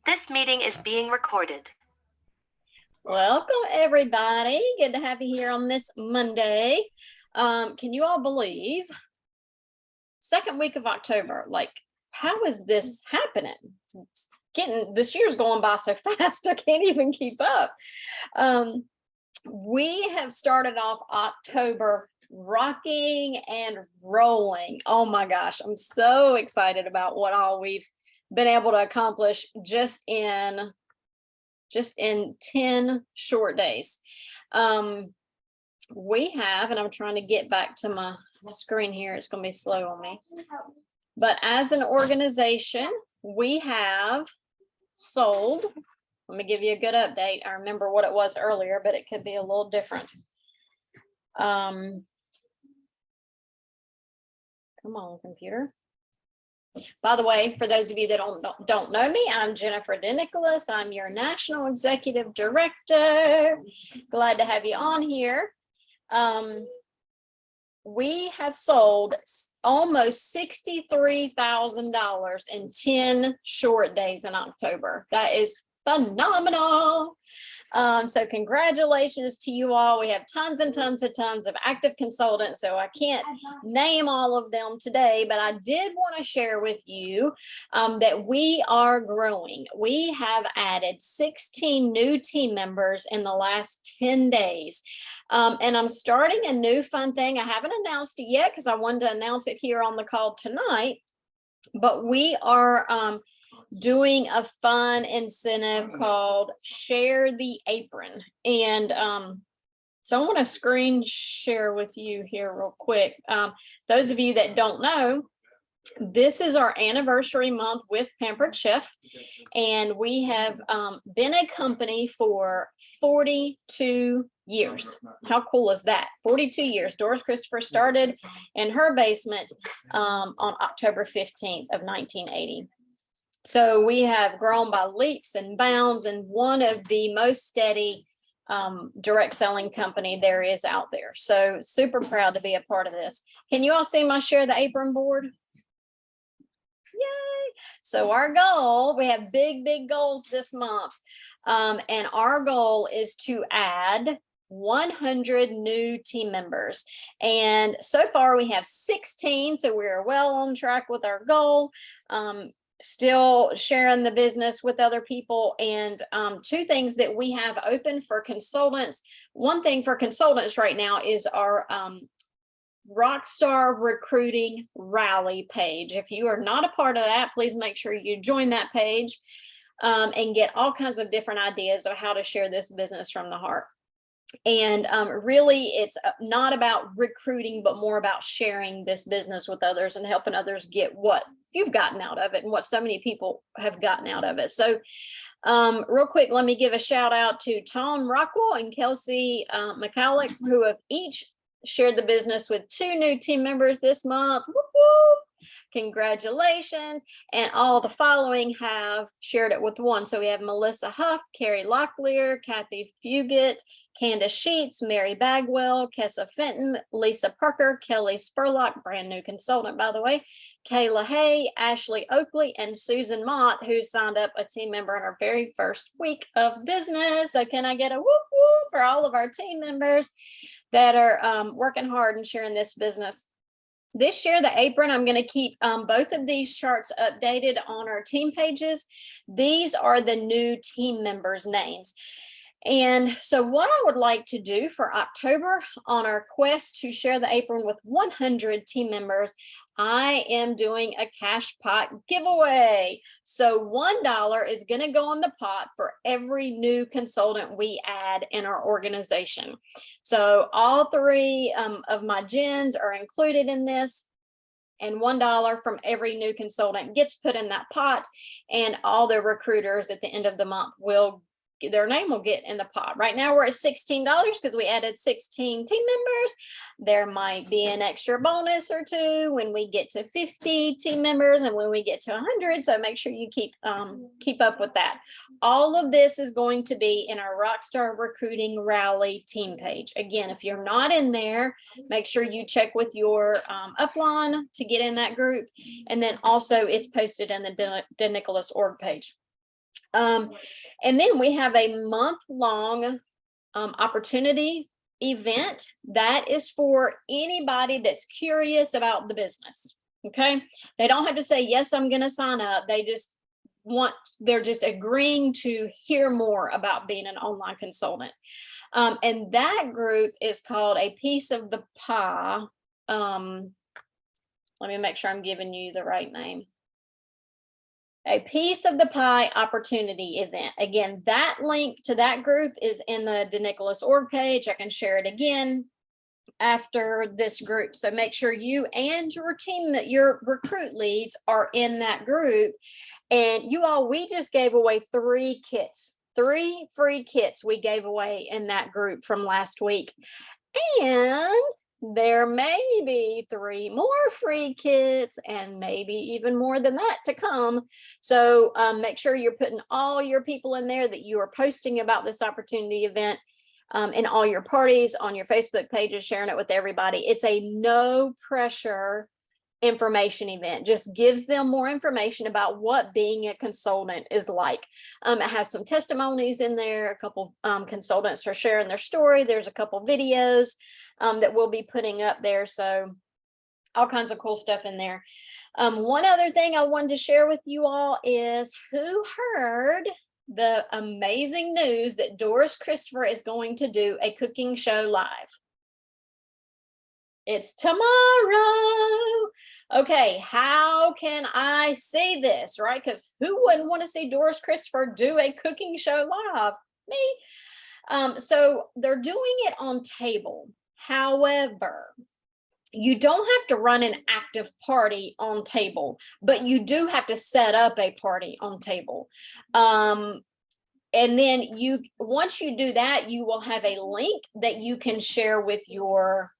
This meeting is being recorded. Welcome, everybody. Good to have you here on this Monday. Can you all believe second week of October? Like, how is this happening? It's this year's going by so fast, I can't even keep up. We have started off October rocking and rolling. Oh my gosh, I'm so excited about what all we've been able to accomplish just in 10 short days. We have, and I'm trying to get back to my screen here, it's going to be slow on me, but as an organization, we have sold, let me give you a good update. I remember what it was earlier, but it could be a little different. Come on, computer. By the way, for those of you that don't know me, I'm Jennifer DeNic. I'm your National Executive Director. Glad to have you on here. We have sold almost $63,000 in 10 short days in October. That is phenomenal. So congratulations to you all. We have tons and tons of active consultants, so I can't name all of them today, but I did want to share with you that we are growing. We have added 16 new team members in the last 10 days. And I'm starting a new fun thing. I haven't announced it yet because I wanted to announce it here on the call tonight, but we are doing a fun incentive called Share the Apron. And so I want to screen share with you here real quick. Those of you that don't know, this is our anniversary month with Pampered Chef, and we have been a company for 42 years. How cool is that? 42 years. Doris Christopher started in her basement on October 15th of 1980. So we have grown by leaps and bounds, and one of the most steady direct selling company there is out there. So super proud to be a part of this. Can you all see my Share the Apron board? Yay! So our goal, we have big goals this month. And our goal is to add 100 new team members. And so far we have 16, so we're well on track with our goal. Still sharing the business with other people. And two things that we have open for consultants. One thing for consultants right now is our Rockstar Recruiting Rally page. If you are not a part of that, please make sure you join that page and get all kinds of different ideas of how to share this business from the heart. And really, it's not about recruiting, but more about sharing this business with others and helping others get what you've gotten out of it and what so many people have gotten out of it. So real quick, let me give a shout out to Tom Rockwell and Kelsey McCulloch, who have each shared the business with 2 new team members this month. Whoop, whoop. Congratulations. And all the following have shared it with 1. So we have Melissa Huff, Carrie Locklear, Kathy Fugit, Candace Sheets, Mary Bagwell, Kessa Fenton, Lisa Parker, Kelly Spurlock, brand new consultant, by the way, Kayla Hay, Ashley Oakley, and Susan Mott, who signed up a team member in our very first week of business. So can I get a whoop whoop for all of our team members that are working hard and sharing this business? This Share the Apron, I'm going to keep both of these charts updated on our team pages. These are the new team members' names. And so what I would like to do for October on our quest to share the apron with 100 team members, I am doing a cash pot giveaway. So $1 is going to go in the pot for every new consultant we add in our organization. So all 3 of my gens are included in this. And $1 from every new consultant gets put in that pot, and all the recruiters at the end of the month will their name will get in the pot. Right now we're at $16 because we added 16 team members. There might be an extra bonus or two when we get to 50 team members and when we get to 100. So make sure you keep up with that. All of this is going to be in our Rockstar Recruiting Rally team page. Again, if you're not in there, make sure you check with your upline to get in that group. And then also it's posted in the DeNic org page. And then we have a month-long opportunity event that is for anybody that's curious about the business. Okay, they don't have to say, yes, I'm going to sign up. They're just agreeing to hear more about being an online consultant. And that group is called A Piece of the Pie. Let me make sure I'm giving you the right name. A Piece of the Pie opportunity event. Again, that link to that group is in the DeNic org page. I can share it again after this group. So make sure you and your team, that your recruit leads, are in that group. And you all, we just gave away 3 kits, 3 free kits we gave away in that group from last week. And there may be 3 more free kits and maybe even more than that to come. So make sure you're putting all your people in there, that you are posting about this opportunity event in all your parties, on your Facebook pages, sharing it with everybody. It's a no pressure information event, just gives them more information about what being a consultant is like. It has some testimonies in there. A couple consultants are sharing their story. There's a couple videos that we'll be putting up there. So all kinds of cool stuff in there. One other thing I wanted to share with you all is, who heard the amazing news that Doris Christopher is going to do a cooking show live? It's tomorrow. Okay, how can I see this, right? Because who wouldn't want to see Doris Christopher do a cooking show live? Me. So they're doing it on table. However, you don't have to run an active party on table, but you do have to set up a party on table. And then once you do that, you will have a link that you can share with your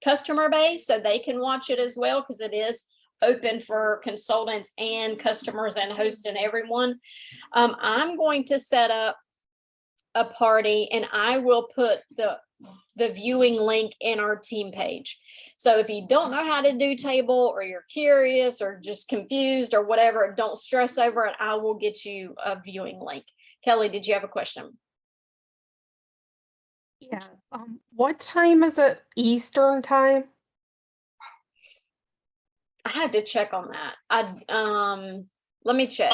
customer base, so they can watch it as well, because it is open for consultants and customers and hosts and everyone. I'm going to set up a party and I will put the viewing link in our team page. So if you don't know how to do table, or you're curious or just confused or whatever, don't stress over it. I will get you a viewing link. Kelly, did you have a question? Yeah. What time is it? Eastern time? I had to check on that. Let me check.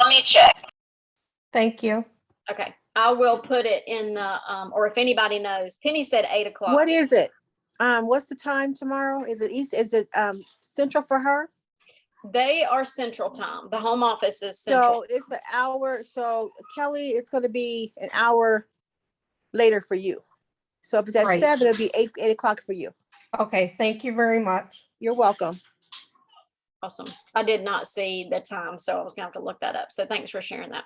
Thank you. Okay, I will put it in the or if anybody knows. Penny said 8 o'clock. What is it? What's the time tomorrow? Is it East? Is it Central for her? They are Central time. The home office is Central. So it's an hour. So Kelly, it's going to be an hour later for you. So if it's at Right. 7, it'll be 8 o'clock for you. Okay, thank you very much. You're welcome. Awesome. I did not see the time, so I was going to have to look that up. So thanks for sharing that.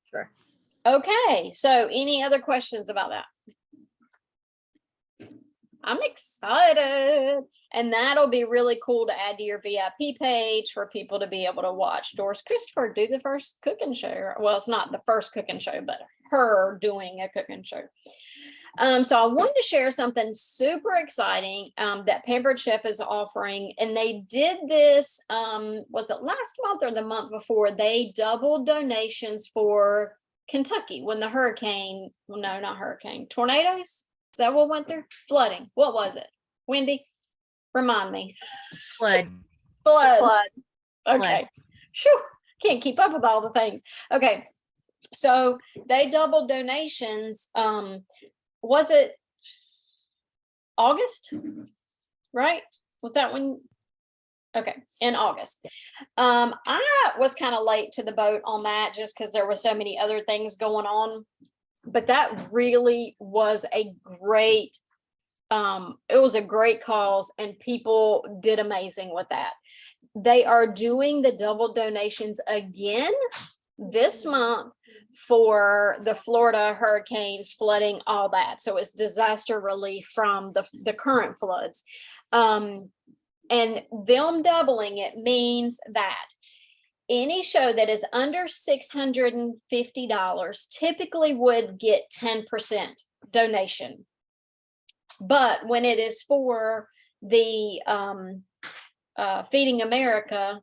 Sure. Okay, so any other questions about that? I'm excited. And that'll be really cool to add to your VIP page for people to be able to watch Doris Christopher do the first cooking show. Well, it's not the first cooking show, but her doing a cooking show. So I wanted to share something super exciting that Pampered Chef is offering. And they did this, was it last month or the month before? They doubled donations for Kentucky when the hurricane, well, no, not hurricane, tornadoes? Is that what went through? Flooding. What was it? Wendy? Remind me. Flood. Floods. Okay. Flood. Phew. Can't keep up with all the things. Okay. So they doubled donations. Was it August? Right? Was that when? Okay, in August. I was kind of late to the boat on that just because there were so many other things going on. But that really was a great, it was a great cause, and people did amazing with that. they are doing the double donations again this month for the Florida hurricanes, flooding, all that. So it's disaster relief from the current floods. And them doubling it means that any show that is under $650 typically would get 10% donation. But when it is for the Feeding America,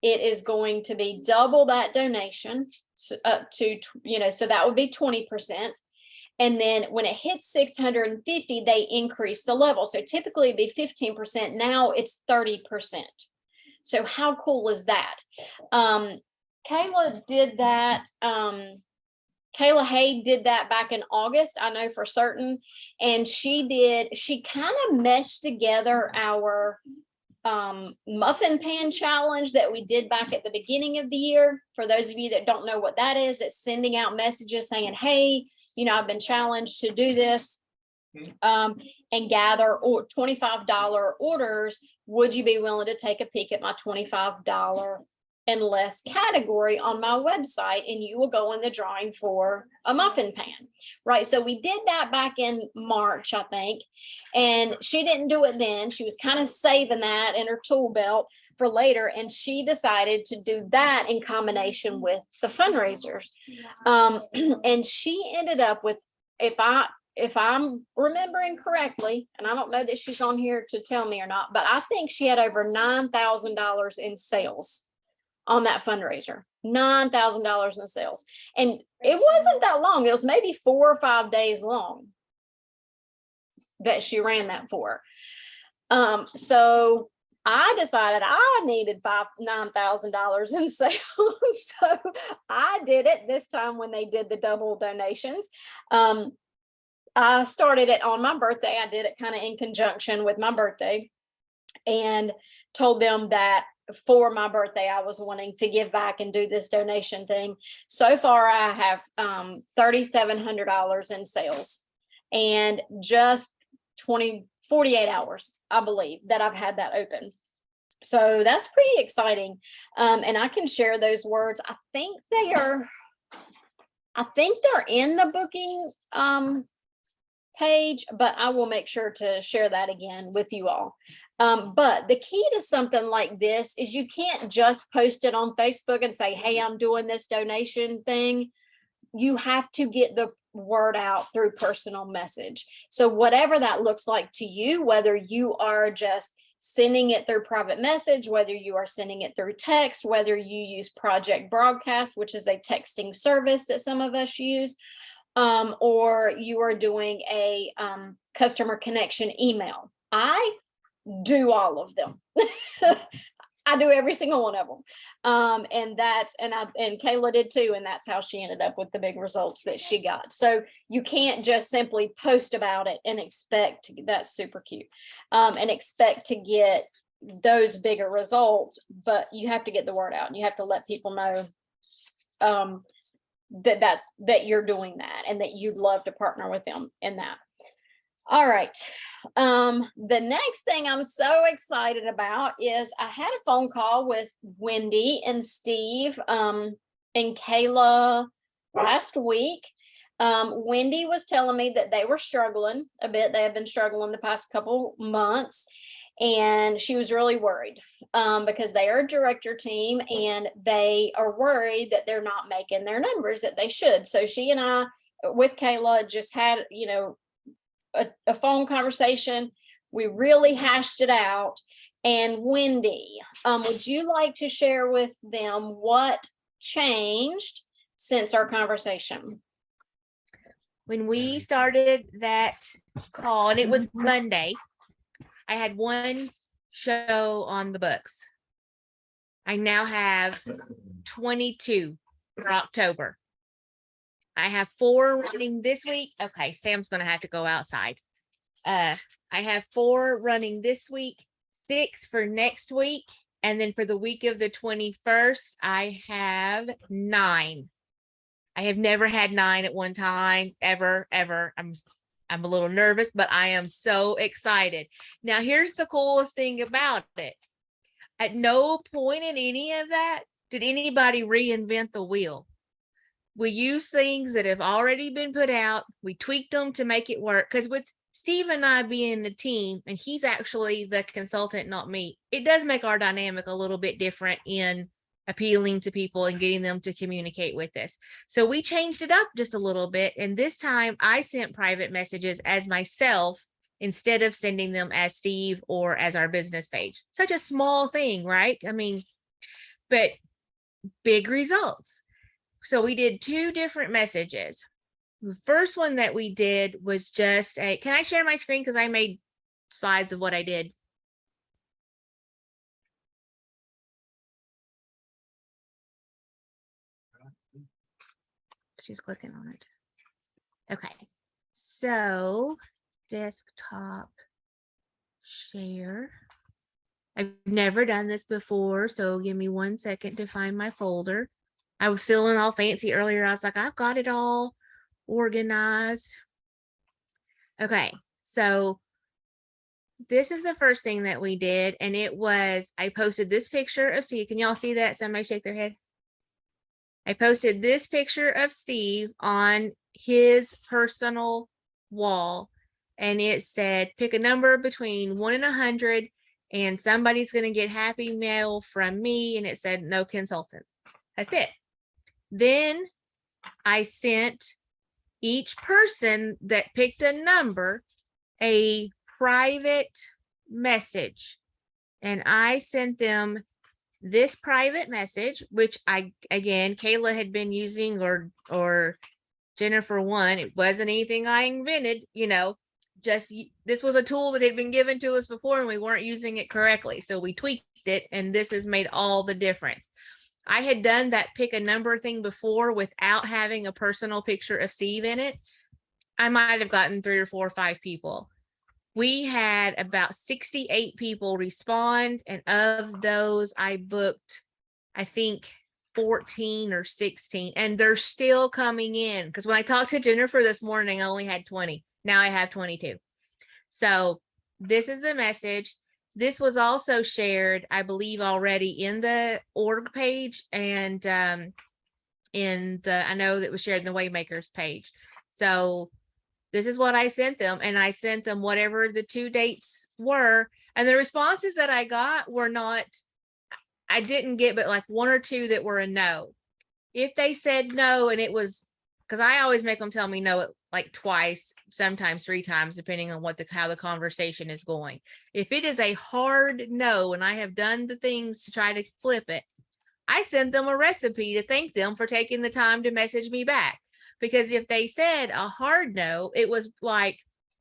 it is going to be double that donation, up to, so that would be 20%. And then when it hits 650, they increase the level. So typically it'd be 15%. Now it's 30%. So how cool is that? Kayla did that. Kayla Hay did that back in August, I know for certain. And she kind of meshed together our muffin pan challenge that we did back at the beginning of the year. For those of you that don't know what that is, it's sending out messages saying, hey, I've been challenged to do this and gather or $25 orders. Would you be willing to take a peek at my $25 and less category on my website, and you will go in the drawing for a muffin pan, right? So we did that back in March, I think, and she didn't do it then. She was kind of saving that in her tool belt for later, and she decided to do that in combination with the fundraisers. And she ended up with, if I'm remembering correctly, and I don't know that she's on here to tell me or not, but I think she had over $9,000 in sales on that fundraiser. $9,000 in sales. And it wasn't that long. It was maybe 4 or 5 days long that she ran that for. So I decided I needed $9,000 in sales. So I did it this time when they did the double donations. I started it on my birthday. I did it kind of in conjunction with my birthday, and told them that for my birthday, I was wanting to give back and do this donation thing. So far, I have $3,700 in sales, and just 48 hours, I believe, that I've had that open. So that's pretty exciting. And I can share those words. I think they're in the booking page, but I will make sure to share that again with you all. But the key to something like this is you can't just post it on Facebook and say, hey, I'm doing this donation thing. You have to get the word out through personal message. So whatever that looks like to you, whether you are just sending it through private message, whether you are sending it through text, whether you use Project Broadcast, which is a texting service that some of us use, or you are doing a customer connection email. I do all of them. I do every single one of them. And Kayla did too. And that's how she ended up with the big results that she got. So you can't just simply post about it and expect, that's super cute, and expect to get those bigger results, but you have to get the word out, and you have to let people know that you're doing that and that you'd love to partner with them in that. All right. The next thing I'm so excited about is I had a phone call with Wendy and Steve and Kayla last week. Wendy was telling me that they were struggling a bit. They have been struggling the past couple months, and she was really worried because they are a director team and they are worried that they're not making their numbers that they should. So she and I, with Kayla, just had, a phone conversation. We really hashed it out. And Wendy, would you like to share with them what changed since our conversation? When we started that call, and it was Monday, I had one show on the books. I now have 22 for October. I have 4 running this week. Okay, Sam's going to have to go outside. I have 4 running this week, 6 for next week. And then for the week of the 21st, I have 9. I have never had 9 at one time, ever. I'm a little nervous, but I am so excited. Now, here's the coolest thing about it. At no point in any of that did anybody reinvent the wheel. We use things that have already been put out. We tweaked them to make it work. Because with Steve and I being the team, and he's actually the consultant, not me, it does make our dynamic a little bit different in appealing to people and getting them to communicate with us. So we changed it up just a little bit. And this time I sent private messages as myself instead of sending them as Steve or as our business page. Such a small thing, right? I mean, but big results. So we did 2 different messages. The first one that we did was just a, can I share my screen? Because I made slides of what I did. She's clicking on it. Okay. So desktop share. I've never done this before, so give me 1 second to find my folder. I was feeling all fancy earlier. I was like, I've got it all organized. Okay, so this is the first thing that we did, and it was, I posted this picture of Steve. Can y'all see that? Somebody shake their head. I posted this picture of Steve on his personal wall, and it said, pick a number between 1 and 100, and somebody's going to get happy mail from me. And it said, no consultants. That's it. Then I sent each person that picked a number a private message, and I sent them this private message, which again, Kayla had been using, or Jennifer one. It wasn't anything I invented, you know, just this was a tool that had been given to us before and we weren't using it correctly. So we tweaked it, and this has made all the difference. I had done that pick a number thing before without having a personal picture of Steve in it. I might have gotten 3 or 4 or 5 people. We had about 68 people respond, and of those I booked, I think 14 or 16, and they're still coming in. Because when I talked to Jennifer this morning, I only had 20. Now I have 22. So this is the message. This was also shared, I believe, already in the org page, and in the, I know that was shared in the Waymakers page. So this is what I sent them, and I sent them whatever the 2 dates were, and the responses that I got were not, I didn't get but like 1 or 2 that were a no. If they said no, and it was, because I always make them tell me no like twice, sometimes 3 times, depending on what how the conversation is going. If it is a hard no, and I have done the things to try to flip it, I sent them a recipe to thank them for taking the time to message me back. Because if they said a hard no, it was like,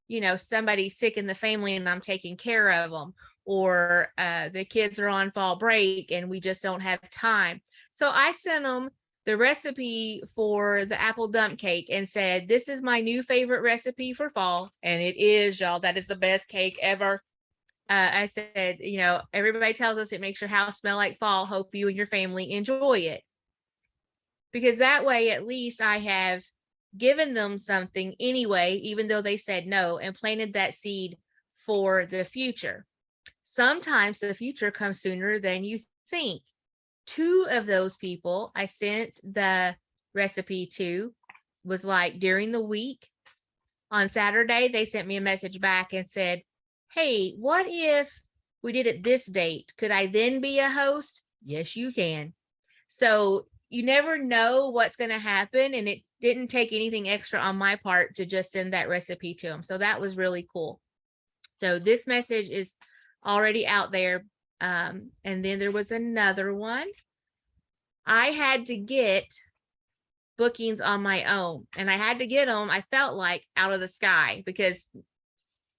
you know, somebody's sick in the family and I'm taking care of them, or the kids are on fall break and we just don't have time. So I sent them the recipe for the apple dump cake and said, this is my new favorite recipe for fall. And it is, y'all, that is the best cake ever. I said, you know, everybody tells us it makes your house smell like fall. Hope you and your family enjoy it. Because that way, at least I have given them something anyway, even though they said no, and planted that seed for the future. Sometimes the future comes sooner than you think. 2 of those people I sent the recipe to was like during the week. On Saturday, they sent me a message back and said, hey, what if we did it this date? Could I then be a host? Yes, you can. So you never know what's going to happen. And it didn't take anything extra on my part to just send that recipe to them. So that was really cool. So this message is already out there. And then there was another one. I had to get bookings on my own, and I had to get them, I felt like, out of the sky, because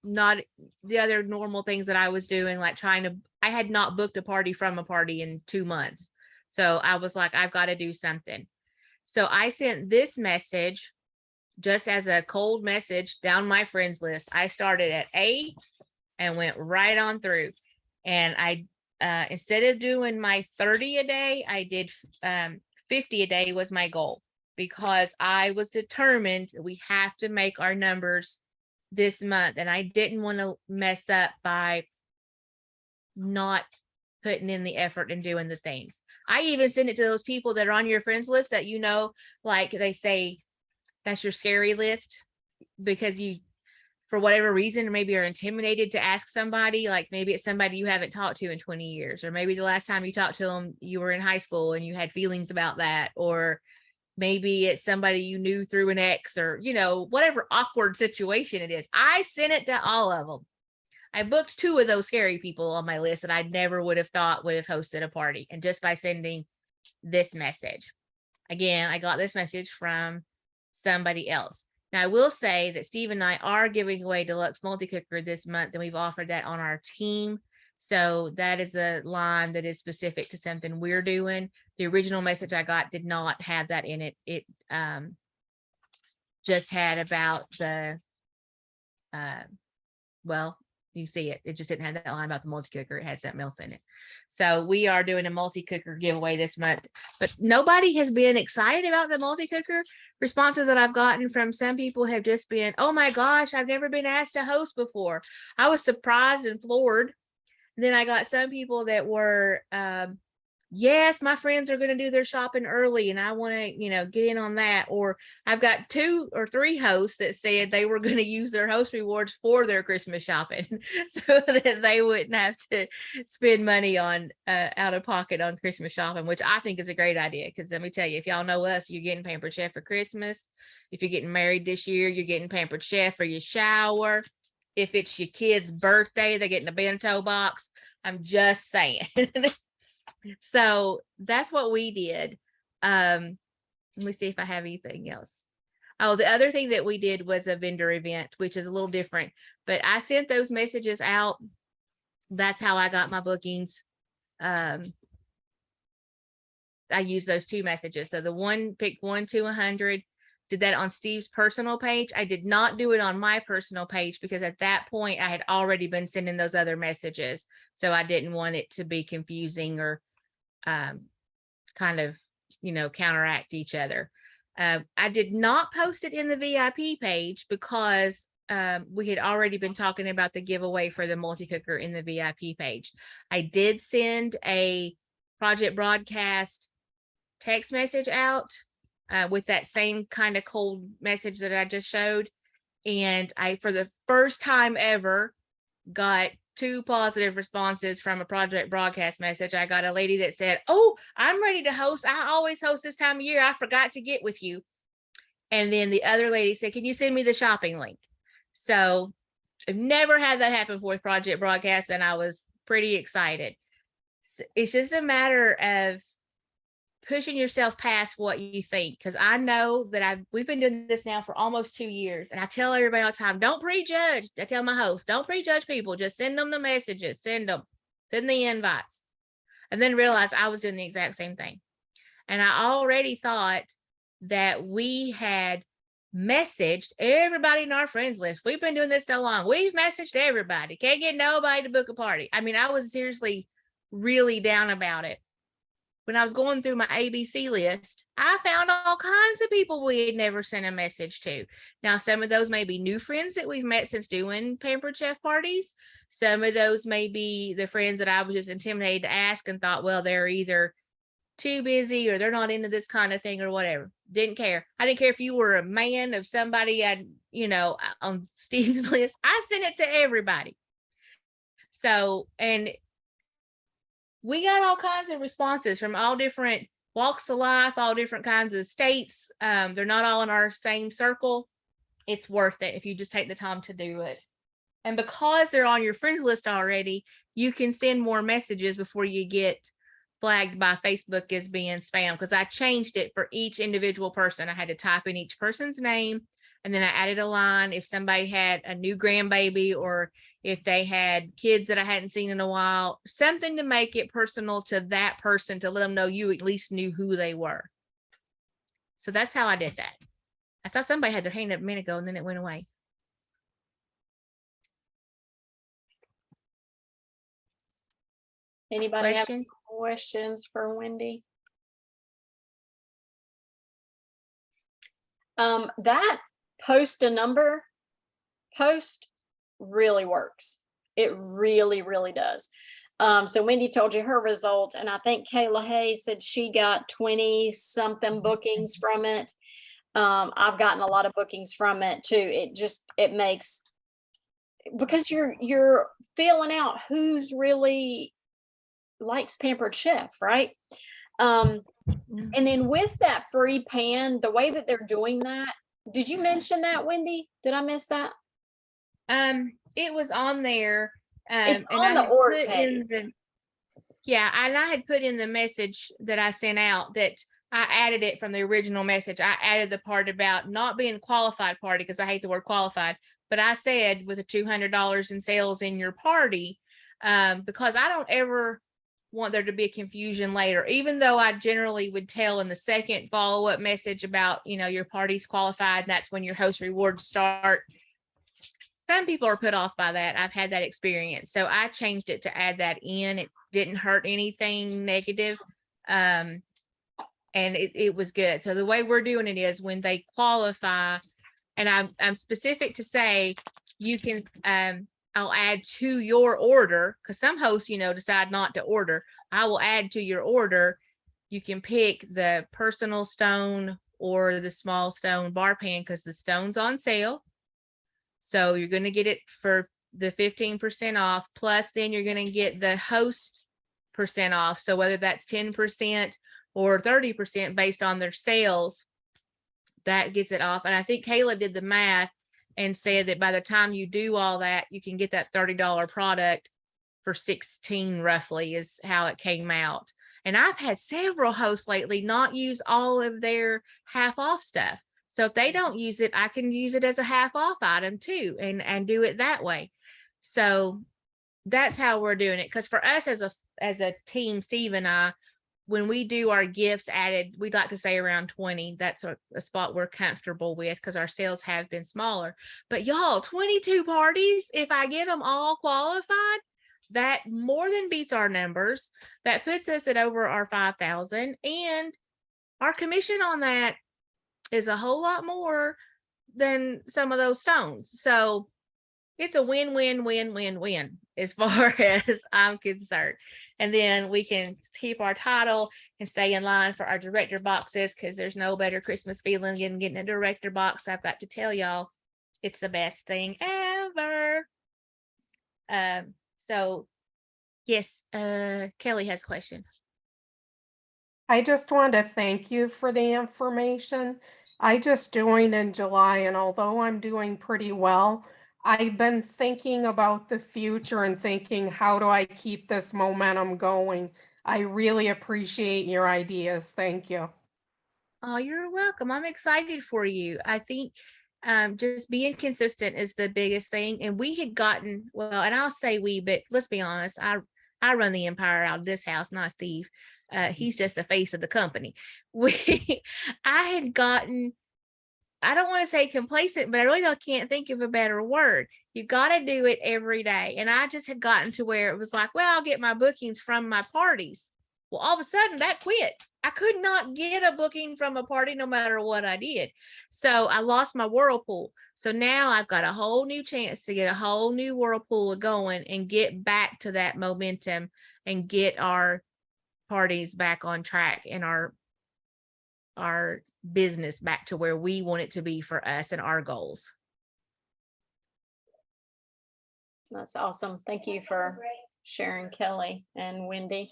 not the other normal things that I was doing, like I had not booked a party from a party in 2 months. So I was like, I've got to do something. So I sent this message just as a cold message down my friends list. I started at 8 and went right on through. And I, instead of doing my 30 a day, I did 50 a day was my goal, because I was determined that we have to make our numbers this month. And I didn't want to mess up by not putting in the effort and doing the things. I even send it to those people that are on your friends list that, you know, like they say, that's your scary list because you, for whatever reason, maybe are intimidated to ask somebody, like maybe it's somebody you haven't talked to in 20 years, or maybe the last time you talked to them, you were in high school and you had feelings about that, or maybe it's somebody you knew through an ex, or, you know, whatever awkward situation it is. I sent it to all of them. I booked 2 of those scary people on my list that I never would have thought would have hosted a party. And just by sending this message, again, I got this message from somebody else. Now I will say that Steve and I are giving away deluxe multi-cooker this month, and we've offered that on our team. So that is a line that is specific to something we're doing. The original message I got did not have that in it. It just had about the, well, you see it. It just didn't have that line about the multi-cooker. It had something else in it. So we are doing a multi-cooker giveaway this month, but nobody has been excited about the multi-cooker. Responses that I've gotten from some people have just been, oh my gosh, I've never been asked to host before. I was surprised and floored. And then I got some people that were, yes, my friends are going to do their shopping early and I want to, you know, get in on that. Or I've got 2 or 3 hosts that said they were going to use their host rewards for their Christmas shopping so that they wouldn't have to spend money on out of pocket on Christmas shopping, which I think is a great idea. Because let me tell you, if y'all know us, you're getting Pampered Chef for Christmas. If you're getting married this year, you're getting Pampered Chef for your shower. If it's your kid's birthday, they're getting a bento box. I'm just saying. So that's what we did. Let me see if I have anything else. Oh, the other thing that we did was a vendor event, which is a little different, but I sent those messages out. That's how I got my bookings. I used those 2 messages. So the one picked 1 to 100, did that on Steve's personal page. I did not do it on my personal page because at that point I had already been sending those other messages. So I didn't want it to be confusing or kind of, you know, counteract each other. I did not post it in the VIP page because we had already been talking about the giveaway for the multi-cooker in the VIP page. I did send a project broadcast text message out with that same kind of cold message that I just showed. And I, for the first time ever, got 2 positive responses from a project broadcast message. I got a lady that said, oh, I'm ready to host. I always host this time of year. I forgot to get with you. And then the other lady said, can you send me the shopping link? So I've never had that happen before with project broadcast, and I was pretty excited. So it's just a matter of pushing yourself past what you think. Because I know that we've been doing this now for almost 2 years. And I tell everybody all the time, don't prejudge. I tell my host, don't prejudge people. Just send them the messages, send the invites. And then realize I was doing the exact same thing. And I already thought that we had messaged everybody in our friends list. We've been doing this so long. We've messaged everybody. Can't get nobody to book a party. I mean, I was seriously really down about it. When I was going through my ABC list, I found all kinds of people we had never sent a message to. Now, some of those may be new friends that we've met since doing Pampered Chef parties. Some of those may be the friends that I was just intimidated to ask and thought, well, they're either too busy or they're not into this kind of thing or whatever. Didn't care. I didn't care if you were a man of somebody I, you know, on Steve's list. I sent it to everybody. So, and we got all kinds of responses from all different walks of life, all different kinds of states. They're not all in our same circle. It's worth it if you just take the time to do it. And because they're on your friends list already, you can send more messages before you get flagged by Facebook as being spam. Because I changed it for each individual person. I had to type in each person's name, and then I added a line if somebody had a new grandbaby or if they had kids that I hadn't seen in a while, something to make it personal to that person, to let them know you at least knew who they were. So that's how I did that. I saw somebody had their hand up a minute ago and then it went away. Anybody have Question? questions for Wendy? That post a number post really works. It really, really does. So Wendy told you her result, and I think Kayla Hayes said she got 20 something bookings from it. I've gotten a lot of bookings from it too. It makes, because you're feeling out who's really likes Pampered Chef, right? And then with that free pan, the way that they're doing that, did you mention that, Wendy? Did I miss that? It was on there. It's And on I the had org put page. in the, yeah, and I had put in the message that I sent out that I added it from the original message. I added the part about not being a qualified party, because I hate the word qualified, but I said with the $200 in sales in your party, because I don't ever want there to be a confusion later, even though I generally would tell in the second follow-up message about, your party's qualified and that's when your host rewards start. Some people are put off by that. I've had that experience. So I changed it to add that in. It didn't hurt anything negative. And it was good. So the way we're doing it is when they qualify, and I'm specific to say you can, I'll add to your order, because some hosts, decide not to order. I will add to your order. You can pick the personal stone or the small stone bar pan, because the stone's on sale. So you're going to get it for the 15% off, plus then you're going to get the host % off. So whether that's 10% or 30% based on their sales, that gets it off. And I think Kayla did the math and said that by the time you do all that, you can get that $30 product for 16 roughly is how it came out. And I've had several hosts lately not use all of their half off stuff. So if they don't use it, I can use it as a half off item too, and do it that way. So that's how we're doing it. Because for us as a team, Steve and I, when we do our gifts added, we'd like to say around 20. That's a spot we're comfortable with, because our sales have been smaller. But y'all, 22 parties, if I get them all qualified, that more than beats our numbers. That puts us at over our 5,000, and our commission on that is a whole lot more than some of those stones. So it's a win-win-win-win-win as far as I'm concerned. And then we can keep our title and stay in line for our director boxes, because there's no better Christmas feeling than getting a director box. I've got to tell y'all, it's the best thing ever. So yes, Kelly has a question. I just want to thank you for the information. I just joined in July, and although I'm doing pretty well, I've been thinking about the future and thinking, how do I keep this momentum going? I really appreciate your ideas. Thank you. Oh, you're welcome. I'm excited for you. I think just being consistent is the biggest thing. And we had gotten, well, and I'll say we, but let's be honest, I run the empire out of this house, not Steve. He's just the face of the company. I had gotten, I don't want to say complacent, but I really can't think of a better word. You got to do it every day. And I just had gotten to where it was like, well, I'll get my bookings from my parties. Well, all of a sudden that quit. I could not get a booking from a party no matter what I did. So I lost my whirlpool. So now I've got a whole new chance to get a whole new whirlpool going and get back to that momentum and get our parties back on track and our business back to where we want it to be for us and our goals. That's awesome. Thank you for sharing, Kelly and Wendy.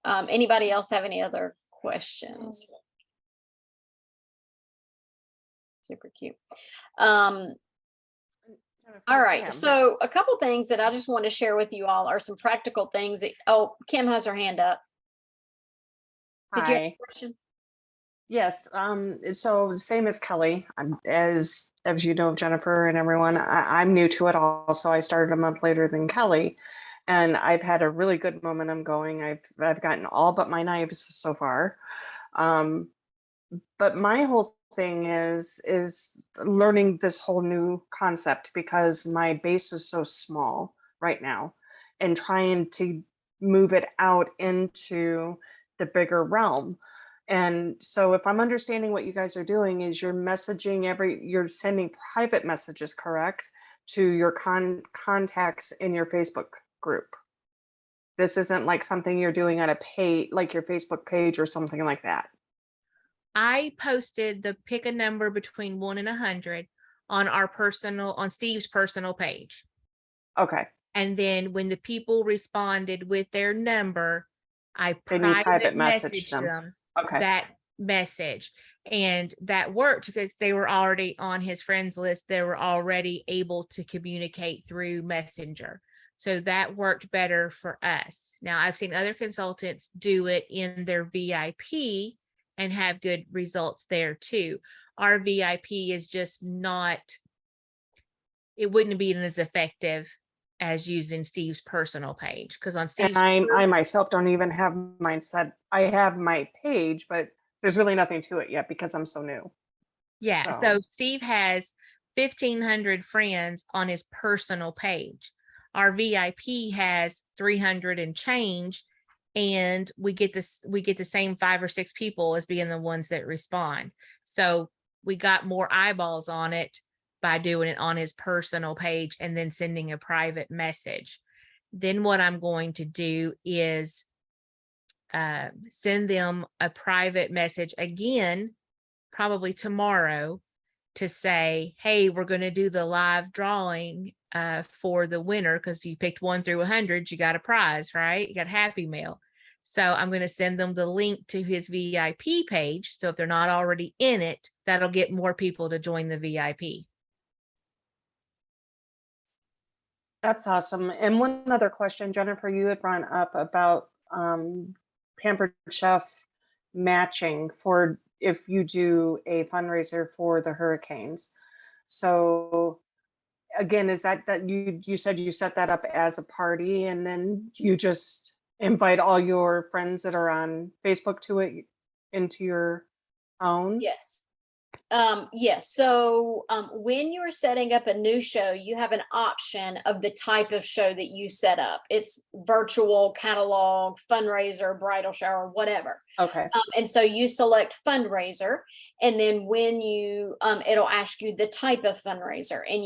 Anybody else have any other questions? Super cute. All right, so a couple things that I just want to share with you all are some practical things that, oh, Kim has her hand up. Did you have a Hi. question? Yes. So same as Kelly, as you know, Jennifer and everyone, I'm new to it also. I started a month later than Kelly, and I've had a really good momentum going. I've gotten all but my knives so far. But my whole thing is learning this whole new concept, because my base is so small right now, and trying to move it out into the bigger realm. And so if I'm understanding what you guys are doing is you're messaging you're sending private messages, correct, to your contacts in your Facebook group. This isn't like something you're doing on a page, like your Facebook page or something like that. I posted the pick a number between 1 and 100 on on Steve's personal page. Okay. And then when the people responded with their number, I Then you private message messaged them. them Okay. that message. And that worked because they were already on his friends list. They were already able to communicate through Messenger. So that worked better for us. Now, I've seen other consultants do it in their VIP and have good results there too. Our VIP is just not, it wouldn't be as effective as using Steve's personal page, because on And Steve's I myself don't even have mine set. I have my page, but there's really nothing to it yet because I'm so new. yeah, So- so Steve has 1,500 friends on his personal page. Our VIP has 300 and change, and we get the same 5 or 6 people as being the ones that respond. So we got more eyeballs on it by doing it on his personal page and then sending a private message. Then what I'm going to do is send them a private message again, probably tomorrow, to say, hey, we're going to do the live drawing for the winner, because you picked 1 through 100, you got a prize, right? You got Happy Mail. So I'm going to send them the link to his VIP page. So if they're not already in it, that'll get more people to join the VIP. That's awesome. And one other question, Jennifer, you had brought up about Pampered Chef matching for if you do a fundraiser for the hurricanes. So again, is that you said you set that up as a party and then you just invite all your friends that are on Facebook to it into your own? Yes. Yes. So when you're setting up a new show, you have an option of the type of show that you set up. It's virtual, catalog, fundraiser, bridal shower, whatever. Okay. And so you select fundraiser, and then when you it'll ask you the type of fundraiser, and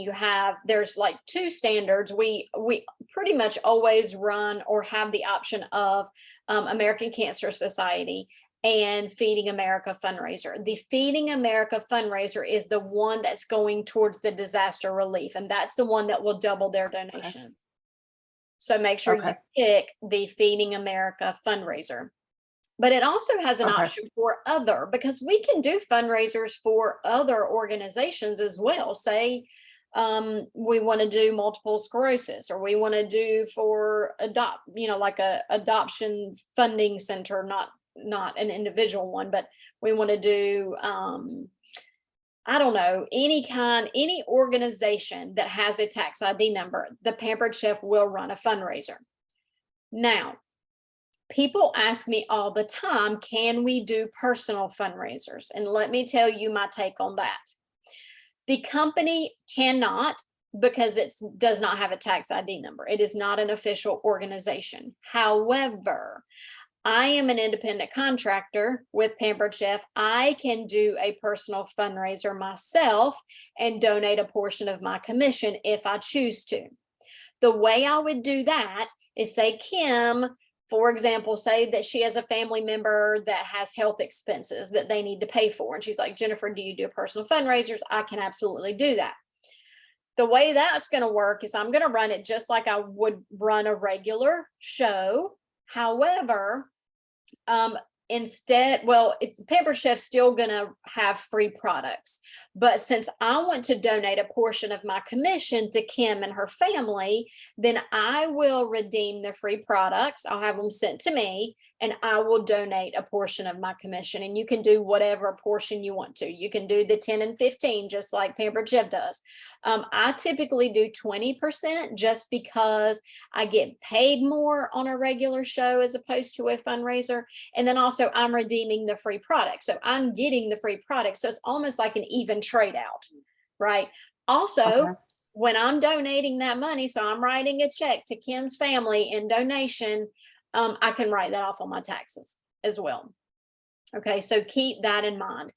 there's like 2 standards. We pretty much always run or have the option of American Cancer Society and Feeding America fundraiser. The Feeding America fundraiser is the one that's going towards the disaster relief, and that's the one that will double their donation. So make sure you pick the Feeding America fundraiser. But it also has an option for other, because we can do fundraisers for other organizations as well. Say we want to do multiple sclerosis, or we want to do for like a adoption funding center, not an individual one, but we want to do I don't know, any organization that has a tax ID number. The Pampered Chef will run a fundraiser. Now, people ask me all the time, can we do personal fundraisers? And let me tell you my take on that. The company cannot, because it does not have a tax ID number. It is not an official organization. However, I am an independent contractor with Pampered Chef. I can do a personal fundraiser myself and donate a portion of my commission if I choose to. The way I would do that is, say Kim, for example, say that she has a family member that has health expenses that they need to pay for. And she's like, Jennifer, do you do personal fundraisers? I can absolutely do that. The way that's going to work is I'm going to run it just like I would run a regular show. However, it's Pampered Chef still going to have free products. But since I want to donate a portion of my commission to Kim and her family, then I will redeem the free products. I'll have them sent to me, and I will donate a portion of my commission. And you can do whatever portion you want to. You can do the 10 and 15, just like Pampered Chef does. I typically do 20% just because I get paid more on a regular show as opposed to a fundraiser. And then also I'm redeeming the free product. So I'm getting the free product. So it's almost like an even trade out, right? Also, when I'm donating that money, so I'm writing a check to Kim's family in donation, I can write that off on my taxes as well. Okay, so keep that in mind.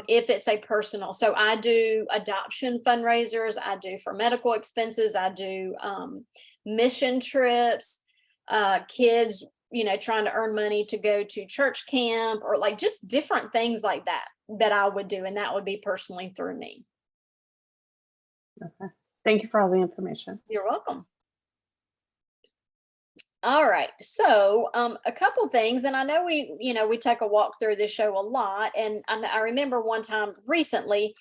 If it's a personal, so I do adoption fundraisers, I do for medical expenses, I do mission trips, kids, trying to earn money to go to church camp, or like just different things like that I would do. And that would be personally through me. Okay. Thank you for all the information. You're welcome. All right, so a couple things, and I know we take a walk through this show a lot, and I remember one time recently,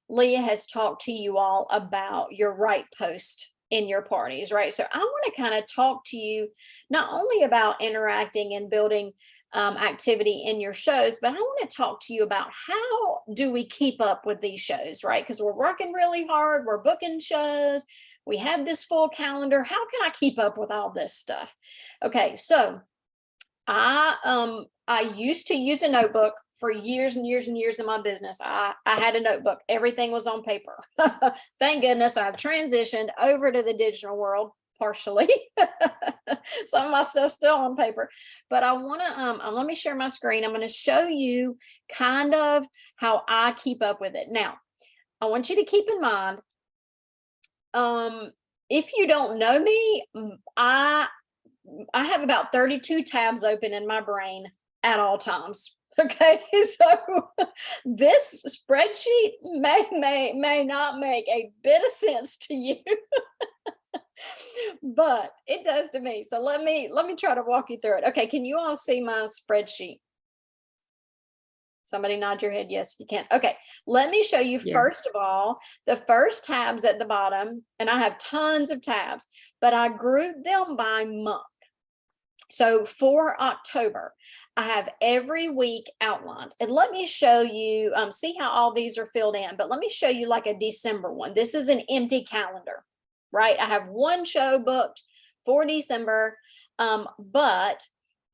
Leah has talked to you all about your right post in your parties, right? So I want to kind of talk to you not only about interacting and building activity in your shows, but I want to talk to you about how do we keep up with these shows, right? Because we're working really hard, we're booking shows, we have this full calendar. How can I keep up with all this stuff? Okay, so I used to use a notebook for years and years and years in my business. I had a notebook. Everything was on paper. Thank goodness I've transitioned over to the digital world partially. Some of my stuff's still on paper, but I want to let me share my screen. I'm going to show you kind of how I keep up with it. Now, I want you to keep in mind, if you don't know me, I have about 32 tabs open in my brain at all times. Okay, so this spreadsheet may not make a bit of sense to you, but it does to me. So let me try to walk you through it. Okay, can you all see my spreadsheet? Somebody nod your head. Yes, you can. Okay, let me show you first of all, the first tabs at the bottom, and I have tons of tabs, but I group them by month. So for October, I have every week outlined, and let me show you, see how all these are filled in, but let me show you like a December one. This is an empty calendar, right? I have one show booked for December, but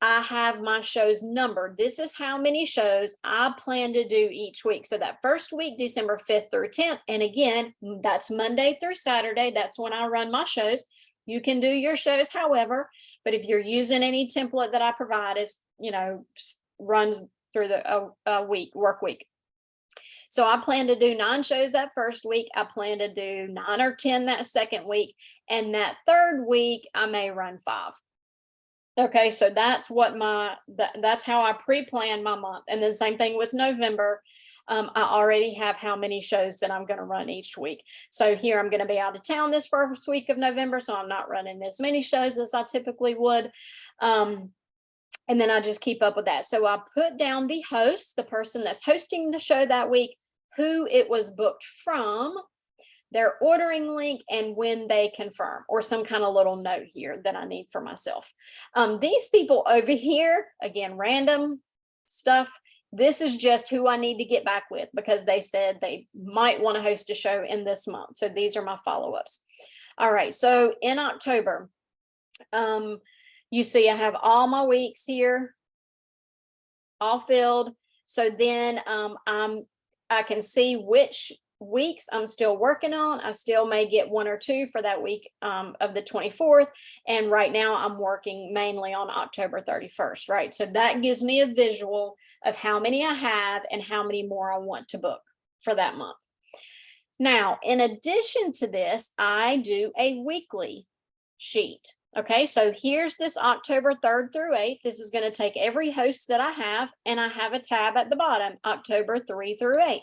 I have my shows numbered. This is how many shows I plan to do each week. So that first week, December 5th through 10th. And again, that's Monday through Saturday. That's when I run my shows. You can do your shows however, but if you're using any template that I provide, is, runs through the work week. So I plan to do 9 shows that first week. I plan to do 9 or 10 that second week. And that third week, I may run 5. Okay, so that's what that's how I pre-plan my month. And then same thing with November. I already have how many shows that I'm going to run each week. So here I'm going to be out of town this first week of November, so I'm not running as many shows as I typically would. And then I just keep up with that. So I put down the host, the person that's hosting the show that week, who it was booked from, their ordering link, and when they confirm, or some kind of little note here that I need for myself. These people over here, again, random stuff. This is just who I need to get back with because they said they might want to host a show in this month. So these are my follow-ups. All right, so in October, you see I have all my weeks here, all filled. So then I can see which weeks I'm still working on. I still may get 1 or 2 for that week of the 24th. And right now I'm working mainly on October 31st, right? So that gives me a visual of how many I have and how many more I want to book for that month. Now, in addition to this, I do a weekly sheet. Okay, so here's this October 3rd through 8th. This is going to take every host that I have, and I have a tab at the bottom, October 3 through 8.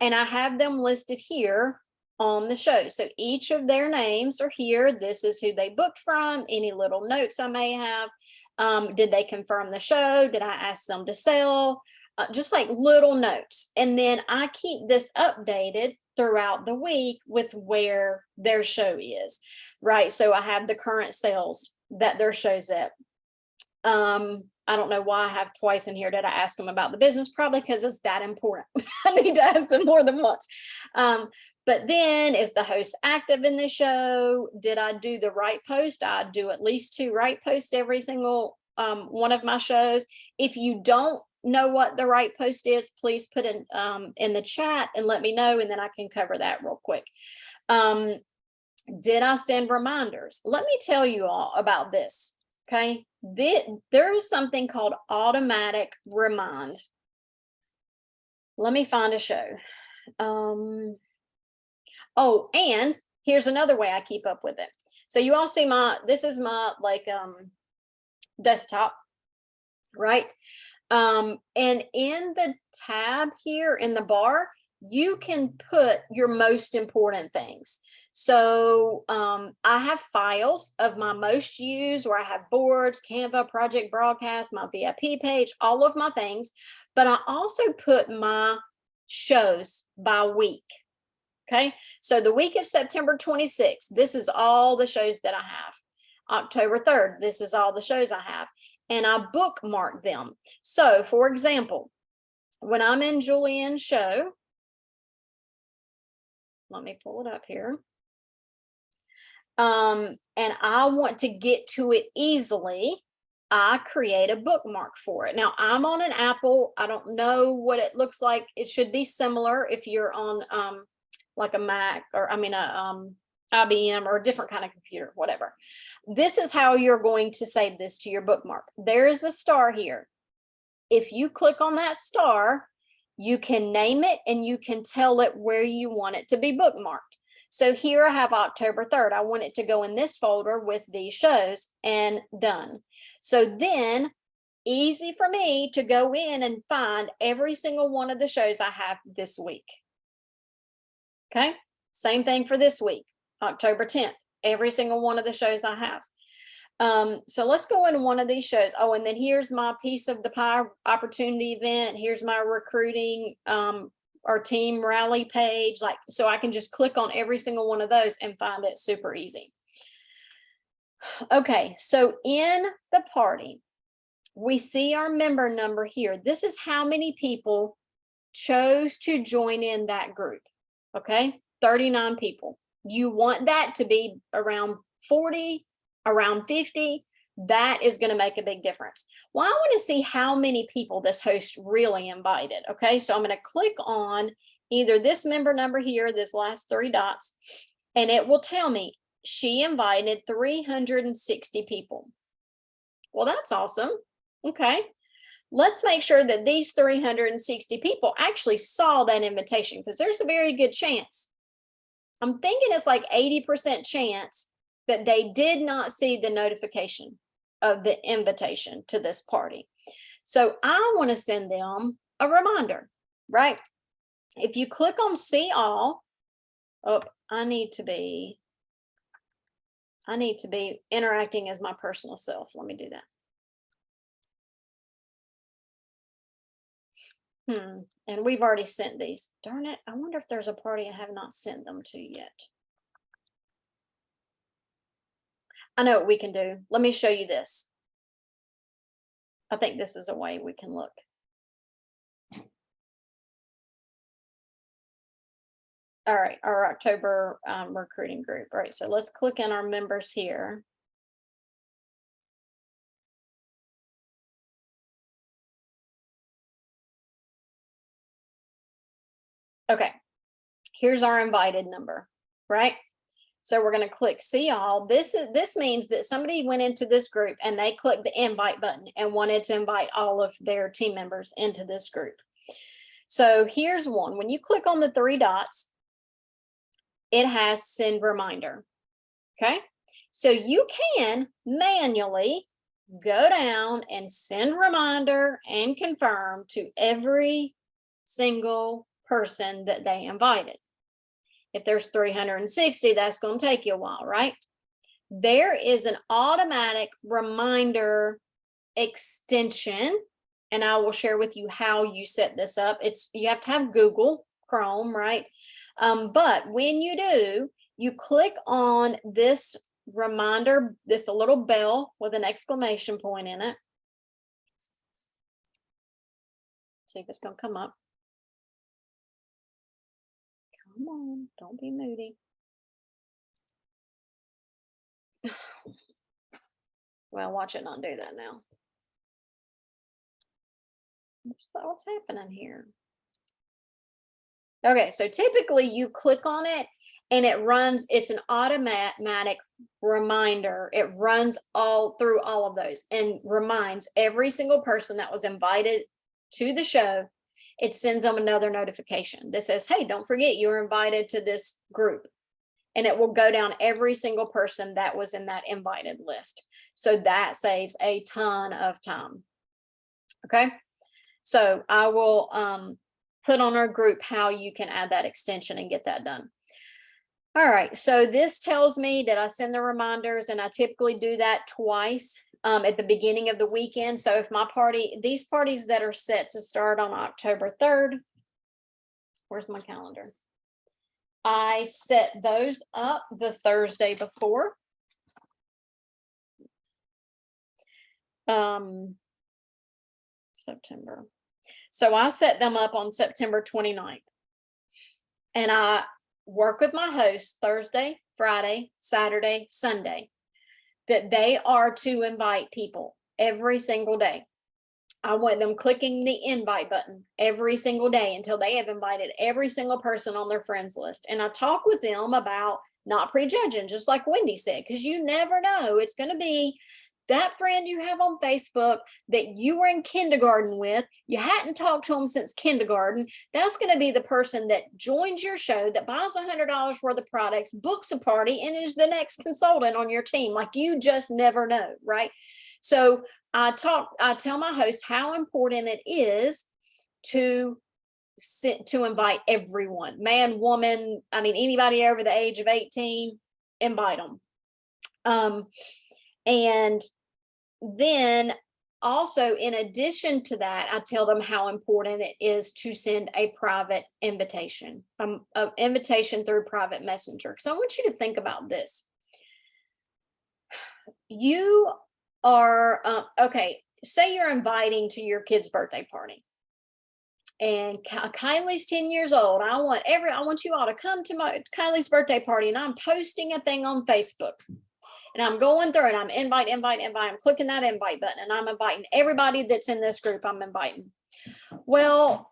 And I have them listed here on the show. So each of their names are here. This is who they booked from, any little notes I may have. Did they confirm the show? Did I ask them to sell? Just like little notes. And then I keep this updated throughout the week with where their show is, right? So I have the current sales that their show's at. I don't know why I have twice in here. Did I ask them about the business? Probably because it's that important. I need to ask them more than once. But then, is the host active in the show? Did I do the right post? I do at least 2 right posts every single one of my shows. If you don't know what the right post is, please put it in the chat and let me know, and then I can cover that real quick. Did I send reminders? Let me tell you all about this. Okay, there is something called automatic remind. Let me find a show. Oh, and here's another way I keep up with it. So you all see this is my like desktop, right? And in the tab here in the bar, you can put your most important things. So I have files of my most used where I have boards, Canva, project broadcast, my VIP page, all of my things. But I also put my shows by week. Okay, so the week of September 26th, this is all the shows that I have. October 3rd, this is all the shows I have. And I bookmark them. So for example, when I'm in Julian's show, let me pull it up here. And I want to get to it easily, I create a bookmark for it. Now I'm on an Apple. I don't know what it looks like. It should be similar if you're on like a Mac or I mean a IBM or a different kind of computer, whatever. This is how you're going to save this to your bookmark. There is a star here. If you click on that star, you can name it and you can tell it where you want it to be bookmarked. So here I have October 3rd. I want it to go in this folder with these shows and done. So then easy for me to go in and find every single one of the shows I have this week. Okay, same thing for this week, October 10th, every single one of the shows I have. So let's go into one of these shows. Oh, and then here's my piece of the pie opportunity event. Here's my recruiting or team rally page. Like, so I can just click on every single one of those and find it super easy. Okay, so in the party, we see our member number here. This is how many people chose to join in that group. Okay, 39 people. You want that to be around 40, around 50. That is going to make a big difference. Well, I want to see how many people this host really invited. Okay, so I'm going to click on either this member number here, this last 3 dots, and it will tell me she invited 360 people. Well, that's awesome. Okay, let's make sure that these 360 people actually saw that invitation, because there's a very good chance. I'm thinking it's like 80% chance that they did not see the notification of the invitation to this party. So I want to send them a reminder, right? If you click on see all, oh, I need to be interacting as my personal self. Let me do that. And we've already sent these. Darn it. I wonder if there's a party I have not sent them to yet. I know what we can do. Let me show you this. I think this is a way we can look. All right, our October recruiting group. All right, so let's click in our members here. Okay, here's our invited number, right? So we're going to click see all. This means that somebody went into this group and they clicked the invite button and wanted to invite all of their team members into this group. So here's one. When you click on the 3 dots, it has send reminder. Okay, so you can manually go down and send reminder and confirm to every single person that they invited. If there's 360, that's going to take you a while, right? There is an automatic reminder extension, and I will share with you how you set this up. You have to have Google Chrome, right? But when you do, you click on this reminder, this little bell with an exclamation point in it. See if it's going to come up. Come on, don't be moody. Well, watch it not do that now. So what's happening here? Okay, so typically you click on it and it runs, it's an automatic reminder. It runs through all of those and reminds every single person that was invited to the show. It sends them another notification that says, hey, don't forget you were invited to this group. and it will go down every single person that was in that invited list. So that saves a ton of time. Okay, so I will put on our group how you can add that extension and get that done. All right, so this tells me that I send the reminders, and I typically do that twice at the beginning of the weekend. So if my party, these parties that are set to start on October 3rd, where's my calendar? I set those up the Thursday before. September. So I set them up on September 29th. And I work with my host Thursday, Friday, Saturday, Sunday, that they are to invite people every single day. I want them clicking the invite button every single day until they have invited every single person on their friends list. And I talk with them about not prejudging, just like Wendy said, because you never know. It's going to be that friend you have on Facebook that you were in kindergarten with, you hadn't talked to them since kindergarten. That's going to be the person that joins your show, that buys $100 worth of products, books a party, and is the next consultant on your team. Like, you just never know, right? So I tell my host how important it is to invite everyone, man, woman, I mean, anybody over the age of 18, invite them. And then also, in addition to that, I tell them how important it is to send a private invitation, an invitation through private messenger. Because I want you to think about this. You are, okay, say you're inviting to your kid's birthday party. And Kylie's 10 years old. I want you all to come to my Kylie's birthday party, and I'm posting a thing on Facebook. And I'm going through and I'm invite. I'm clicking that invite button, and I'm inviting everybody that's in this group. I'm inviting. Well,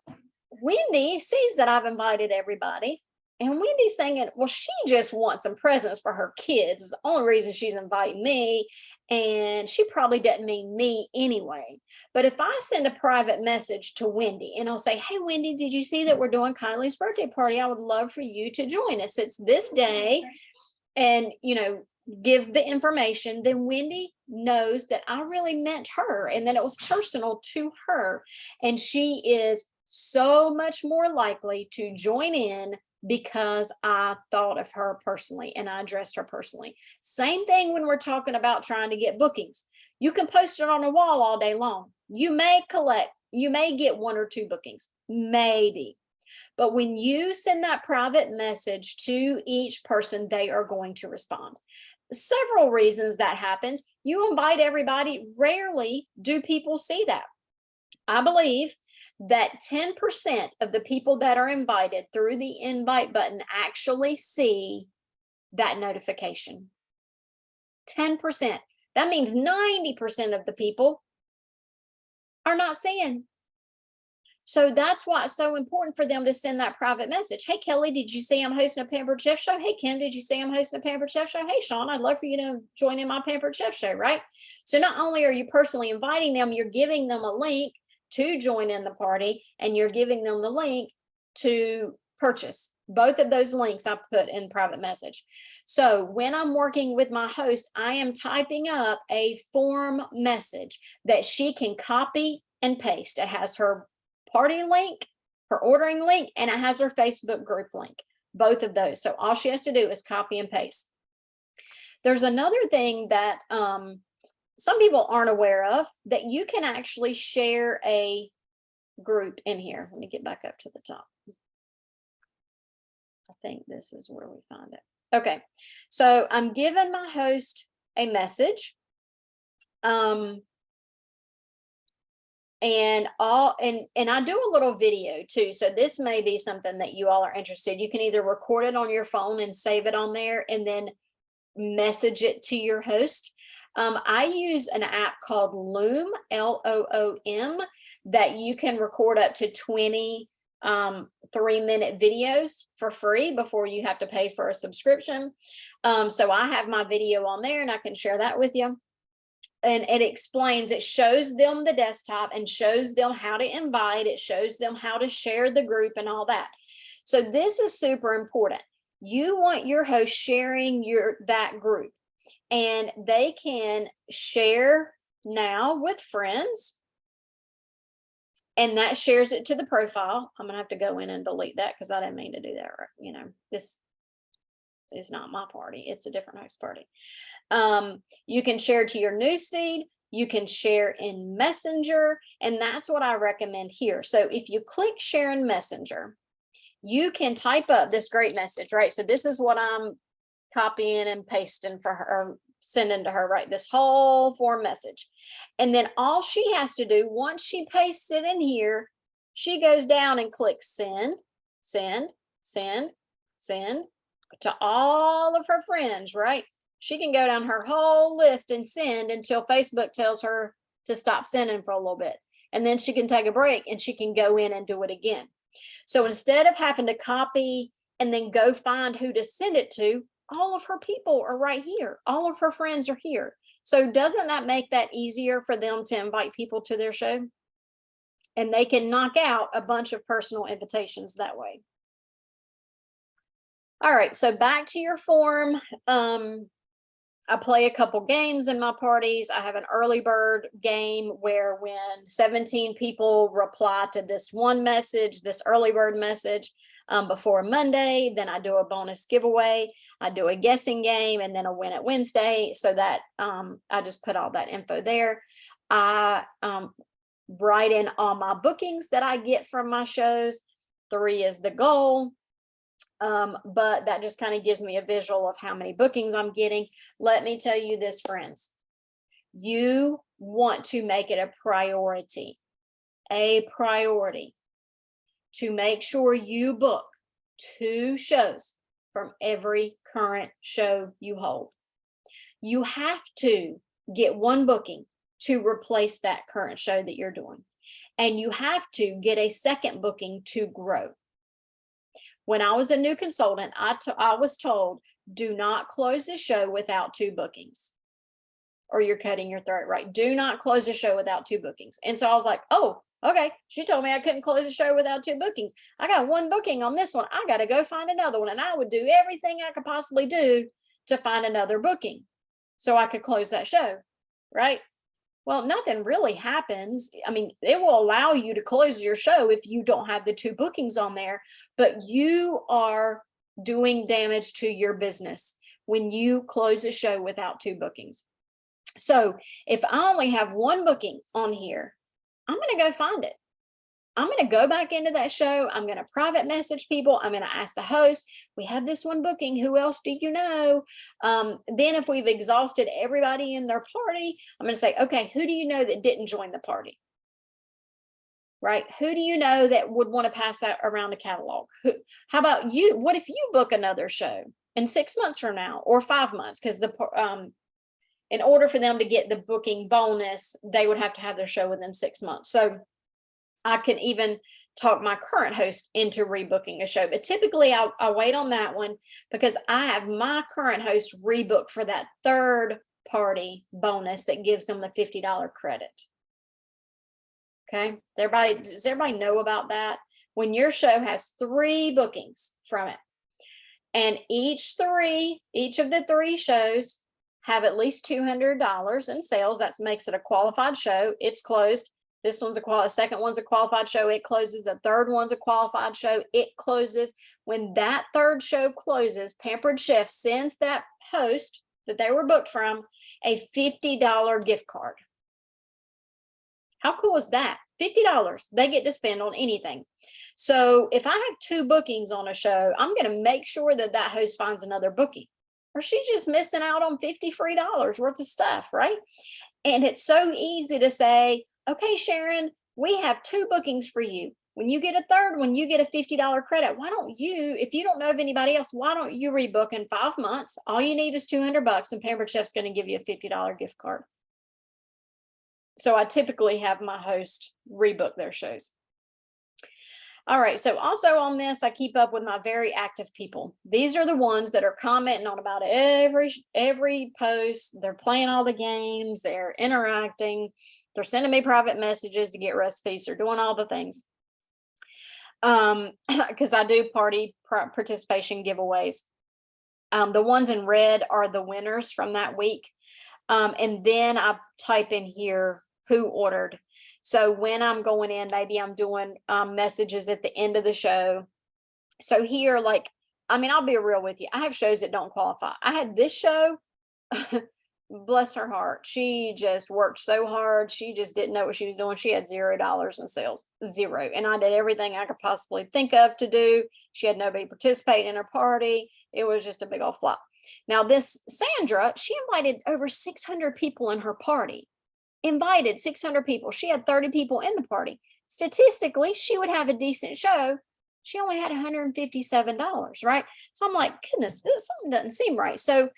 Wendy sees that I've invited everybody, and Wendy's thinking, well, she just wants some presents for her kids. It's the only reason she's inviting me, and she probably doesn't mean me anyway. But if I send a private message to Wendy and I'll say, hey, Wendy, did you see that we're doing Kylie's birthday party? I would love for you to join us. It's this day, and give the information, then Wendy knows that I really meant her and that it was personal to her. And she is so much more likely to join in because I thought of her personally and I addressed her personally. Same thing when we're talking about trying to get bookings. You can post it on a wall all day long. You may get 1 or 2 bookings, maybe. But when you send that private message to each person, they are going to respond. Several reasons that happens. You invite everybody. Rarely do people see that. I believe that 10% of the people that are invited through the invite button actually see that notification. 10%. That means 90% of the people are not seeing. So that's why it's so important for them to send that private message. Hey, Kelly, did you see I'm hosting a Pampered Chef show? Hey, Kim, did you see I'm hosting a Pampered Chef show? Hey, Sean, I'd love for you to join in my Pampered Chef show, right? So not only are you personally inviting them, you're giving them a link to join in the party, and you're giving them the link to purchase. Both of those links I put in private message. So when I'm working with my host, I am typing up a form message that she can copy and paste. It has her party link, her ordering link, and it has her Facebook group link, both of those. So all she has to do is copy and paste. There's another thing that some people aren't aware of, that you can actually share a group in here. Let me get back up to the top. I think this is where we find it. Okay, so I'm giving my host a message. And I do a little video too. So this may be something that you all are interested. You can either record it on your phone and save it on there and then message it to your host. I use an app called Loom, Loom, that you can record up to 20 3-minute videos for free before you have to pay for a subscription. So I have my video on there and I can share that with you. And it explains, it shows them the desktop and shows them how to invite. It shows them how to share the group and all that. So this is super important. You want your host sharing that group, and they can share now with friends, and that shares it to the profile. I'm gonna have to go in and delete that because I didn't mean to do that. Right? You know, this is not my party. It's a different host party. You can share to your newsfeed. You can share in Messenger, and that's what I recommend here. So if you click share in Messenger, you can type up this great message, right? So this is what I'm copying and pasting for her, sending to her, right? This whole form message. And then all she has to do, once she pastes it in here, she goes down and clicks send, send, send, send to all of her friends, right? She can go down her whole list and send until Facebook tells her to stop sending for a little bit. And then she can take a break and she can go in and do it again. So instead of having to copy and then go find who to send it to, all of her people are right here. All of her friends are here. So doesn't that make that easier for them to invite people to their show? And they can knock out a bunch of personal invitations that way. All right, so back to your form. I play a couple games in my parties. I have an early bird game where when 17 people reply to this one message, this early bird message, before Monday, then I do a bonus giveaway. I do a guessing game and then a win at Wednesday. So that I just put all that info there. I write in all my bookings that I get from my shows. 3 is the goal. But that just kind of gives me a visual of how many bookings I'm getting. Let me tell you this, friends, you want to make it a priority to make sure you book 2 shows from every current show you hold. You have to get 1 booking to replace that current show that you're doing. And you have to get a second booking to grow. When I was a new consultant, I was told, do not close the show without 2 bookings or you're cutting your throat, right? Do not close the show without 2 bookings. And so I was like, oh, okay. She told me I couldn't close the show without 2 bookings. I got 1 booking on this one. I got to go find another one. And I would do everything I could possibly do to find another booking so I could close that show, right? Well, nothing really happens. I mean, it will allow you to close your show if you don't have the 2 bookings on there, but you are doing damage to your business when you close a show without 2 bookings. So if I only have 1 booking on here, I'm going to go find it. I'm going to go back into that show. I'm going to private message people. I'm going to ask the host, we have this 1 booking. Who else do you know? Then if we've exhausted everybody in their party, I'm going to say, okay, who do you know that didn't join the party? Right? Who do you know that would want to pass out around a catalog? How about you? What if you book another show in 6 months from now or 5 months? Because in order for them to get the booking bonus, they would have to have their show within 6 months. So I can even talk my current host into rebooking a show, but typically I'll wait on that one because I have my current host rebook for that 3rd party bonus that gives them the $50 credit. Okay, does everybody know about that? When your show has 3 bookings from it, and each of the 3 shows have at least $200 in sales, that makes it a qualified show. It's closed. This one's second one's a qualified show. It closes. The 3rd one's a qualified show. It closes. When that 3rd show closes, Pampered Chef sends that host that they were booked from a $50 gift card. How cool is that? $50 they get to spend on anything. So if I have 2 bookings on a show, I'm going to make sure that that host finds another booking, or she's just missing out on $50 free worth of stuff, right? And it's so easy to say, okay, Sharon, we have 2 bookings for you. When you get a 3rd one, you get a $50 credit. Why don't you, if you don't know of anybody else, why don't you rebook in 5 months? All you need is $200 and Pampered Chef's going to give you a $50 gift card. So I typically have my host rebook their shows. All right, so also on this, I keep up with my very active people. These are the ones that are commenting on about every post. They're playing all the games, they're interacting, they're sending me private messages to get recipes, they're doing all the things. Because I do party participation giveaways. The ones in red are the winners from that week. And then I type in here who ordered. So when I'm going in, maybe I'm doing messages at the end of the show. So here, like, I mean, I'll be real with you. I have shows that don't qualify. I had this show, bless her heart. She just worked so hard. She just didn't know what she was doing. She had $0 in sales, zero. And I did everything I could possibly think of to do. She had nobody participate in her party. It was just a big old flop. Now this Sandra, she invited over 600 people in her party. Invited 600 people. She had 30 people in the party. Statistically, she would have a decent show. She only had $157, right? So I'm like, goodness, this something doesn't seem right. So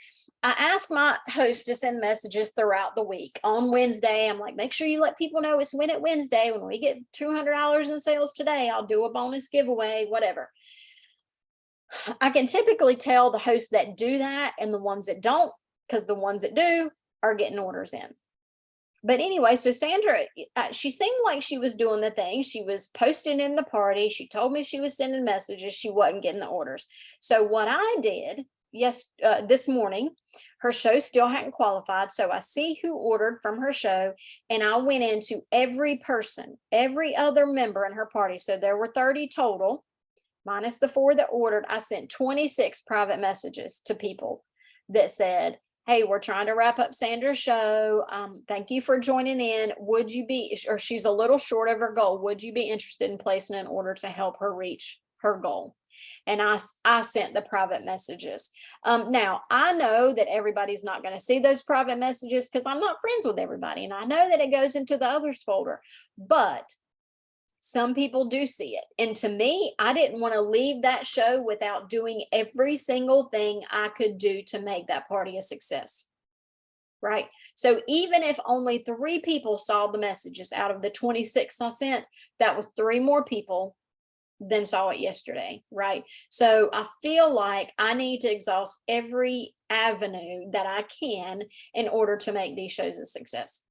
I asked my host to send messages throughout the week. On Wednesday, I'm like, make sure you let people know it's Win It Wednesday. When we get $200 in sales today, I'll do a bonus giveaway, whatever. I can typically tell the hosts that do that and the ones that don't, because the ones that do are getting orders in. But anyway, so Sandra, she seemed like she was doing the thing. She was posting in the party. She told me she was sending messages. She wasn't getting the orders. So what I did, this morning, her show still hadn't qualified. So I see who ordered from her show, and I went into every person, every other member in her party. So there were 30 total, minus the 4 that ordered. I sent 26 private messages to people that said, hey, we're trying to wrap up Sandra's show. Thank you for joining in. Would you be, or she's a little short of her goal. Would you be interested in placing an order to help her reach her goal? And I sent the private messages. Now, I know that everybody's not going to see those private messages because I'm not friends with everybody. And I know that it goes into the others folder, but some people do see it. And to me, I didn't want to leave that show without doing every single thing I could do to make that party a success. Right. So even if only 3 people saw the messages out of the 26 I sent, that was 3 more people than saw it yesterday. Right. So I feel like I need to exhaust every avenue that I can in order to make these shows a success.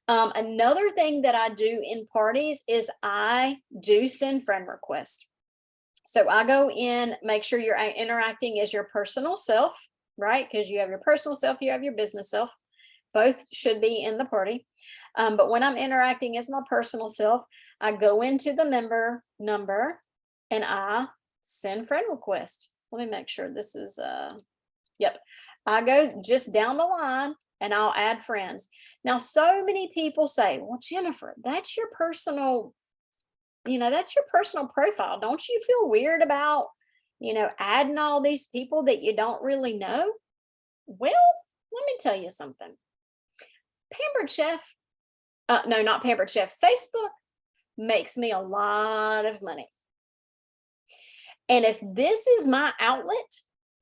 Another thing that I do in parties is I do send friend requests. So I go in, make sure you're interacting as your personal self, right? Because you have your personal self, you have your business self. Both should be in the party. But when I'm interacting as my personal self, I go into the member number and I send friend request. Let me make sure this is, yep. I go just down the line and I'll add friends. Now, so many people say, well, Jennifer, that's your personal, that's your personal profile. Don't you feel weird about, adding all these people that you don't really know? Well, let me tell you something. Pampered Chef, no, not Pampered Chef, Facebook makes me a lot of money. And if this is my outlet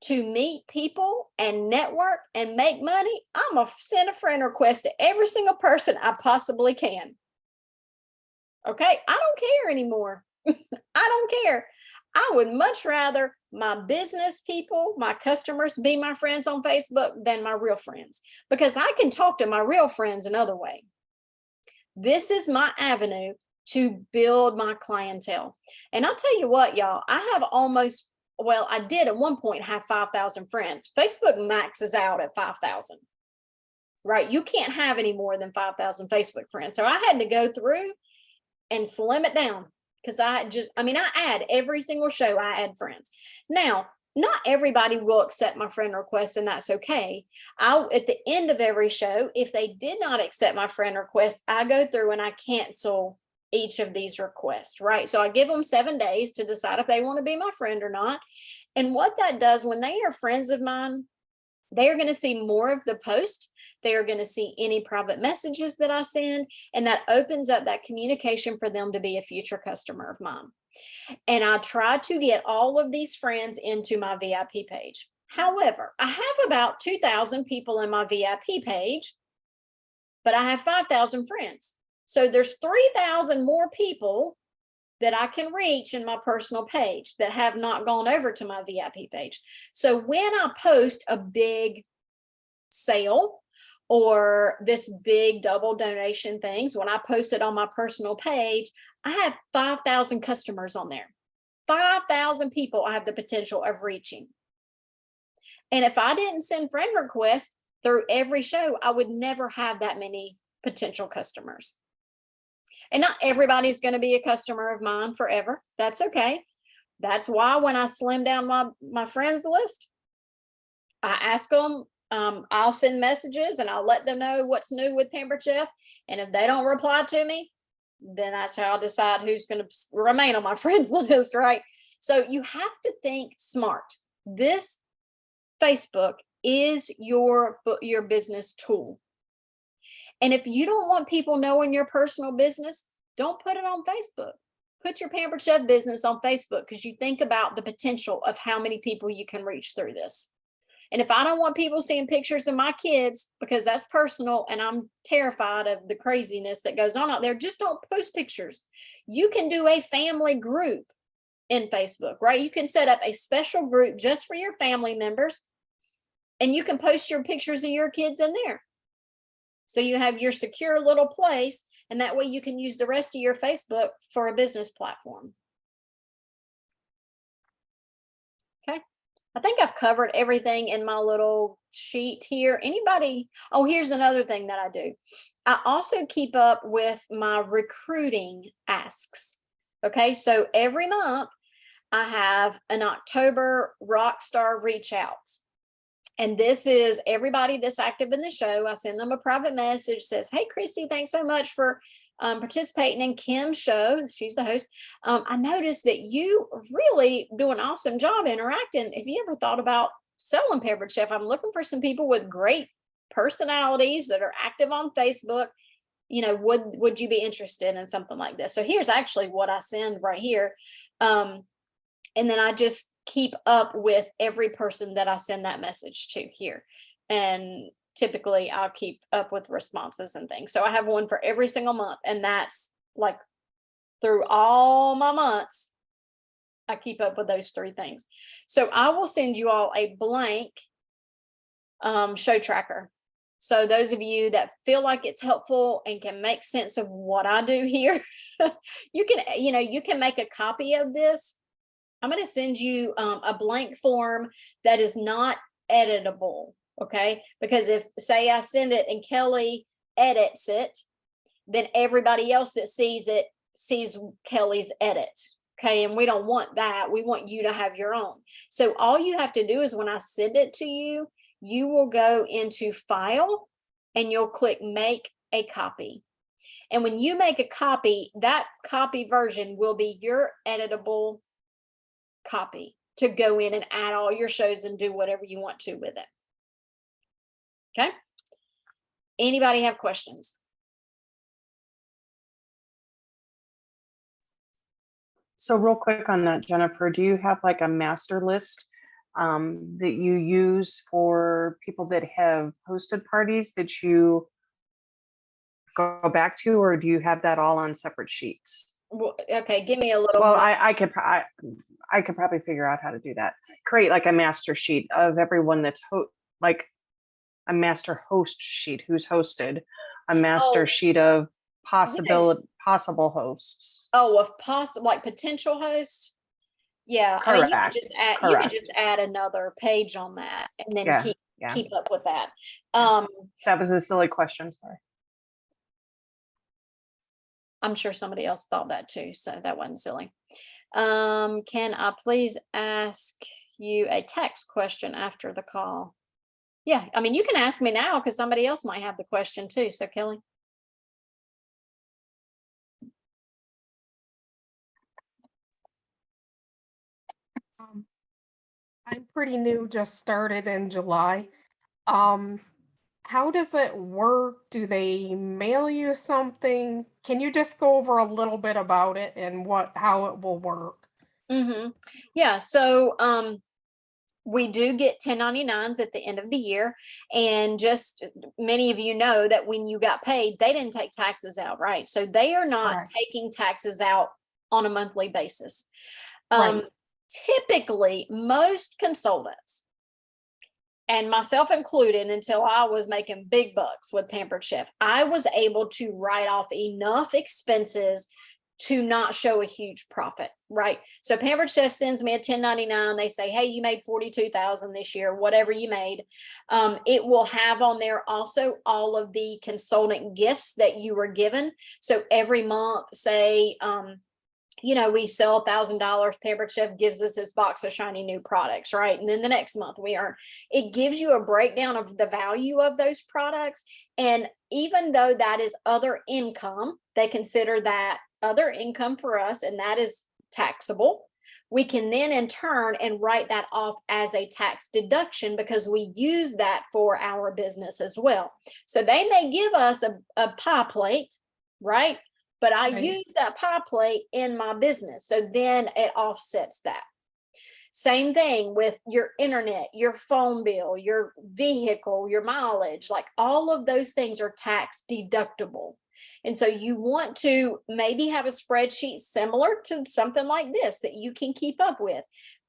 to meet people and network and make money, I'm gonna send a friend request to every single person I possibly can. Okay, I don't care anymore. I don't care. I would much rather my business people, my customers be my friends on Facebook than my real friends, because I can talk to my real friends another way. This is my avenue to build my clientele. And I'll tell you what, y'all, I have almost, well, I did at one point have 5,000 friends. Facebook maxes out at 5,000, right? You can't have any more than 5,000 Facebook friends. So I had to go through and slim it down because I add every single show, I add friends. Now, not everybody will accept my friend request, and that's okay. At the end of every show, if they did not accept my friend request, I go through and I cancel each of these requests, right? So I give them 7 days to decide if they want to be my friend or not. And what that does, when they are friends of mine, they are going to see more of the post. They are going to see any private messages that I send, and that opens up that communication for them to be a future customer of mine. And I try to get all of these friends into my VIP page. However, I have about 2,000 people in my VIP page, but I have 5,000 friends. So there's 3,000 more people that I can reach in my personal page that have not gone over to my VIP page. So when I post a big sale or this big double donation things, when I post it on my personal page, I have 5,000 customers on there. 5,000 people I have the potential of reaching. And if I didn't send friend requests through every show, I would never have that many potential customers. And not everybody's going to be a customer of mine forever. That's okay. That's why when I slim down my friends list, I ask them, I'll send messages and I'll let them know what's new with Pampered Chef. And if they don't reply to me, then that's how I decide who's going to remain on my friends list, right? So you have to think smart. This Facebook is your business tool. And if you don't want people knowing your personal business, don't put it on Facebook. Put your Pampered Chef business on Facebook, because you think about the potential of how many people you can reach through this. And if I don't want people seeing pictures of my kids, because that's personal and I'm terrified of the craziness that goes on out there, just don't post pictures. You can do a family group in Facebook, right? You can set up a special group just for your family members, and you can post your pictures of your kids in there. So you have your secure little place, and that way you can use the rest of your Facebook for a business platform. Okay. I think I've covered everything in my little sheet here. Anybody? Oh, here's another thing that I do. I also keep up with my recruiting asks. Okay. So every month I have an October Rockstar reach outs. And this is everybody that's active in the show. I send them a private message, says, hey, Christy, thanks so much for participating in Kim's show. She's the host. I noticed that you really do an awesome job interacting. Have you ever thought about selling Pampered Chef? I'm looking for some people with great personalities that are active on Facebook. You know, would you be interested in something like this? So here's actually what I send right here. And then I just keep up with every person that I send that message to here. And typically I'll keep up with responses and things. So I have one for every single month, and that's like through all my months, I keep up with those 3 things. So I will send you all a blank show tracker. So those of you that feel like it's helpful and can make sense of what I do here, you can make a copy of this. I'm going to send you a blank form that is not editable, okay? Because if, say, I send it and Kelly edits it, then everybody else that sees it sees Kelly's edit, okay? And we don't want that. We want you to have your own. So all you have to do is when I send it to you, you will go into File and you'll click Make a Copy. And when you make a copy, that copy version will be your editable copy to go in and add all your shows and do whatever you want to with it. Okay. Anybody have questions? So real quick on that, Jennifer, do you have like a master list that you use for people that have hosted parties that you go back to, or do you have that all on separate sheets? Well, okay, give me a little. Well, I could probably figure out how to do that. Create like a master sheet of everyone that's like a master host sheet, who's hosted, a master sheet of possible hosts. Oh, of possible, like potential hosts. Yeah, Correct. I mean, you can just add another page on that, and then keep up with that. That was a silly question. Sorry. I'm sure somebody else thought that too, so that wasn't silly. Can I please ask you a text question after the call? Yeah, I mean, you can ask me now because somebody else might have the question too. So Kelly. I'm pretty new, just started in July. How does it work? Do they mail you something? Can you just go over a little bit about it and how it will work? Yeah, so we do get 1099s at the end of the year, and just many of you know that when you got paid, they didn't take taxes out, right? So they are not Correct. taking taxes out on a monthly basis. Right. Typically, most consultants, and myself included, until I was making big bucks with Pampered Chef, I was able to write off enough expenses to not show a huge profit, right? So Pampered Chef sends me a 1099. They say, hey, you made 42,000 this year, whatever you made. It will have on there also all of the consultant gifts that you were given. So every month, say, you know, we sell $1,000, Pampered Chef gives us this box of shiny new products, right? And then the next month we earn. It gives you a breakdown of the value of those products. And even though that is other income, they consider that other income for us, and that is taxable. We can then in turn and write that off as a tax deduction because we use that for our business as well. So they may give us a pie plate, right? But I Right. use that pie plate in my business. So then it offsets that. Same thing with your internet, your phone bill, your vehicle, your mileage, like all of those things are tax deductible. And so you want to maybe have a spreadsheet similar to something like this that you can keep up with.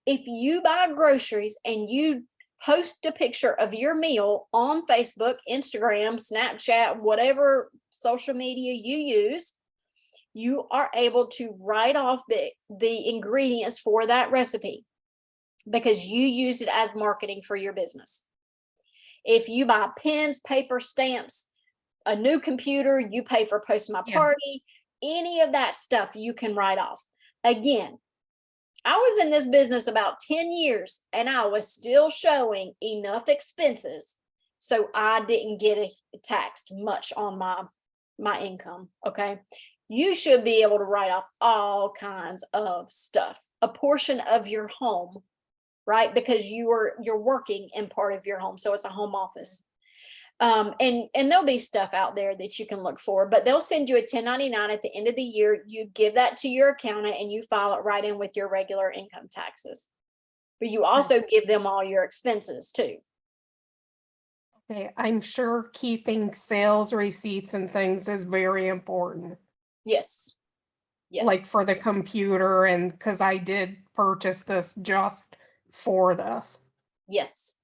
If you buy groceries and you post a picture of your meal on Facebook, Instagram, Snapchat, whatever social media you use, you are able to write off the ingredients for that recipe because you use it as marketing for your business. If you buy pens, paper, stamps, a new computer, you pay for Post My Yeah. Party, any of that stuff you can write off. Again, I was in this business about 10 years and I was still showing enough expenses so I didn't get taxed much on my income, okay? You should be able to write off all kinds of stuff, a portion of your home, right? Because you're working in part of your home, so it's a home office. And there'll be stuff out there that you can look for, but they'll send you a 1099 at the end of the year. You give that to your accountant and you file it right in with your regular income taxes. But you also give them all your expenses too. Okay, I'm sure keeping sales receipts and things is very important. Yes. Yes. Like for the computer, and because I did purchase this just for this. Yes.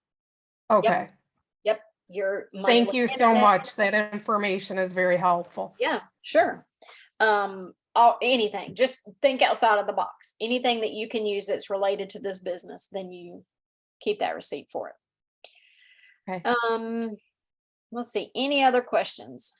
Okay, Yep. Your money thank with you so internet. much. That information is very helpful. Yeah, sure. Anything, just think outside of the box. Anything that you can use that's related to this business, then you keep that receipt for it. Okay. Let's see, any other questions?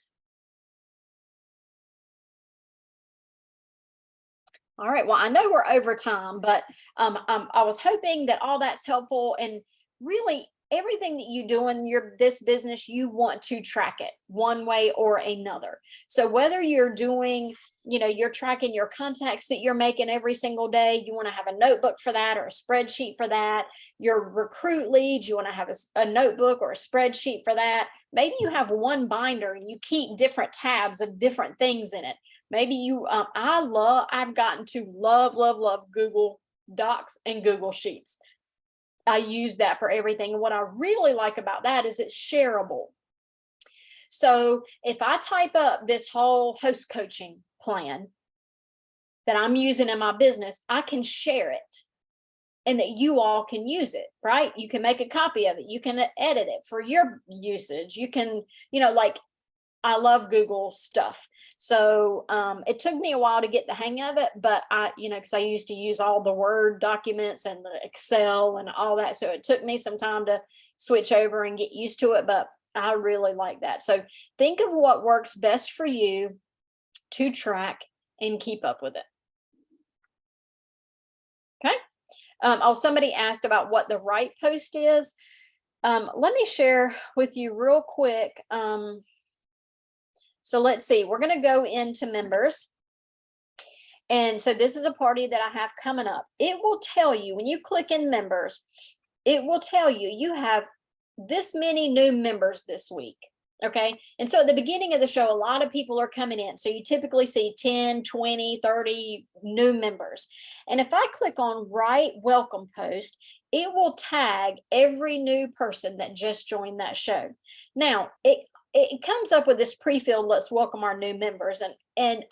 All right, well, I know we're over time, but I was hoping that all that's helpful, and really everything that you do in this business, you want to track it one way or another. So whether you're doing, you're tracking your contacts that you're making every single day, you want to have a notebook for that or a spreadsheet for that. Your recruit leads, you want to have a notebook or a spreadsheet for that. Maybe you have one binder and you keep different tabs of different things in it. Maybe you, I've gotten to love Google Docs and Google Sheets. I use that for everything. And what I really like about that is it's shareable. So if I type up this whole host coaching plan that I'm using in my business, I can share it and that you all can use it, right? You can make a copy of it. You can edit it for your usage. You can, I love Google stuff. So it took me a while to get the hang of it, but because I used to use all the Word documents and the Excel and all that. So it took me some time to switch over and get used to it, but I really like that. So think of what works best for you to track and keep up with it. Okay. Somebody asked about what the right post is. Let me share with you real quick. So let's see, we're going to go into members. And so this is a party that I have coming up. It will tell you when you click in members, it will tell you, you have this many new members this week. Okay. And so at the beginning of the show, a lot of people are coming in. So you typically see 10, 20, 30 new members. And if I click on write welcome post, it will tag every new person that just joined that show. Now, it comes up with this pre-filled, let's welcome our new members. And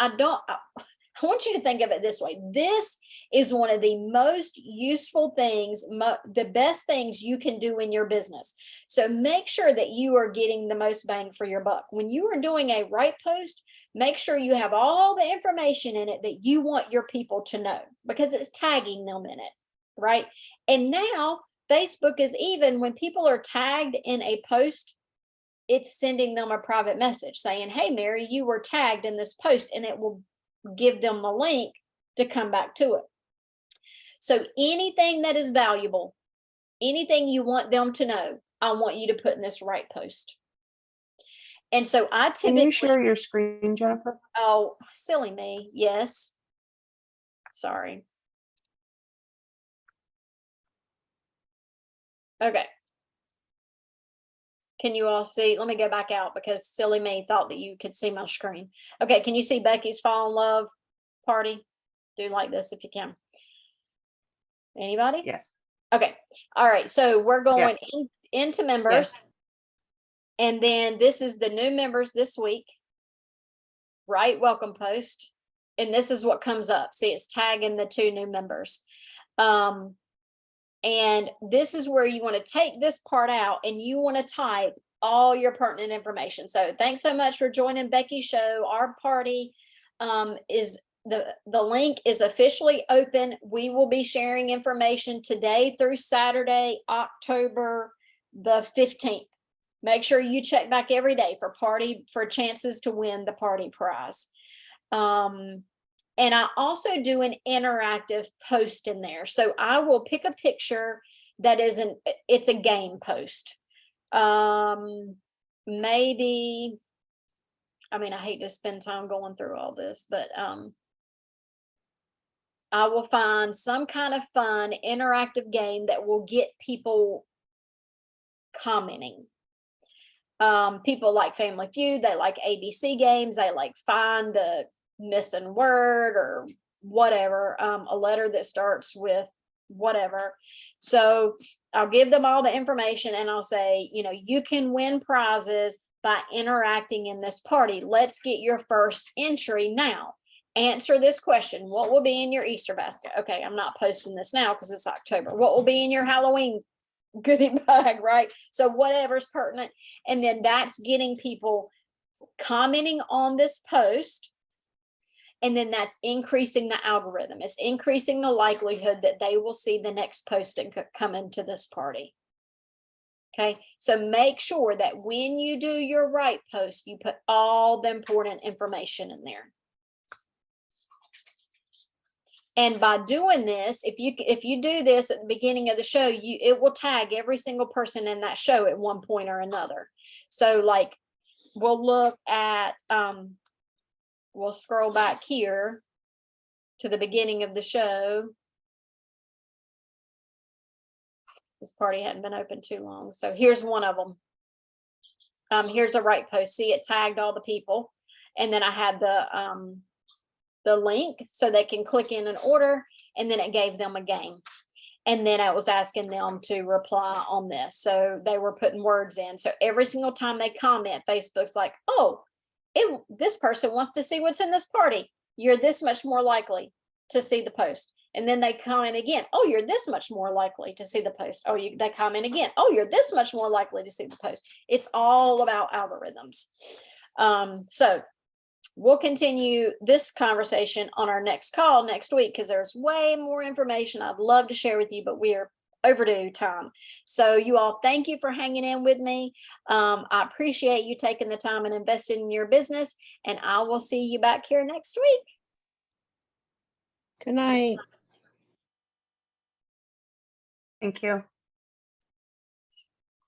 I want you to think of it this way. This is one of the most useful things, the best things you can do in your business. So make sure that you are getting the most bang for your buck. When you are doing a right post, make sure you have all the information in it that you want your people to know, because it's tagging them in it, right? And now Facebook is, even when people are tagged in a post, it's sending them a private message saying, hey, Mary, you were tagged in this post, and it will give them a link to come back to it. So anything that is valuable, anything you want them to know, I want you to put in this right post. And so I Can typically, you share your screen, Jennifer? oh, silly me. Yes. Sorry. Okay. Can you all see? Let me go back out because silly me thought that you could see my screen. Okay. Can you see Becky's Fall in Love party? Do like this if you can. Anybody? Yes. Okay. All right. So we're going Yes. into members. Yes. And then this is the new members this week. Right? Welcome post. And this is what comes up. See, it's tagging the 2 new members. And this is where you want to take this part out and you want to type all your pertinent information. So thanks so much for joining Becky's show. Our party is the link is officially open. We will be sharing information today through Saturday, October the 15th. Make sure you check back every day for chances to win the party prize. And I also do an interactive post in there. So I will pick a picture that it's a game post. Maybe, I mean, I hate to spend time going through all this, but I will find some kind of fun interactive game that will get people commenting. People like Family Feud, they like ABC games, they like Find the Missing Word or whatever, a letter that starts with whatever. So I'll give them all the information and I'll say, you know, you can win prizes by interacting in this party. Let's get your first entry now. Answer this question. What will be in your Easter basket? Okay, I'm not posting this now because it's October. What will be in your Halloween goodie bag, right? So whatever's pertinent. And then that's getting people commenting on this post. And then that's increasing the algorithm. It's increasing the likelihood that they will see the next post and come into this party. Okay, so make sure that when you do your right post, you put all the important information in there. And by doing this, if you do this at the beginning of the show, it will tag every single person in that show at one point or another. So like we'll look at we'll scroll back here to the beginning of the show. This party hadn't been open too long. So here's one of them. Here's a right post. See, it tagged all the people. And then I had the link so they can click in an order, and then it gave them a game. And then I was asking them to reply on this. So they were putting words in. So every single time they comment, Facebook's like, oh, this person wants to see what's in this party. You're this much more likely to see the post. And then they comment again. Oh, you're this much more likely to see the post. Oh, they comment again. Oh, you're this much more likely to see the post. It's all about algorithms. So we'll continue this conversation on our next call next week because there's way more information I'd love to share with you, but we are overdue time. So you all, thank you for hanging in with me. I appreciate you taking the time and investing in your business, and I will see you back here next week. Good night. Thank you.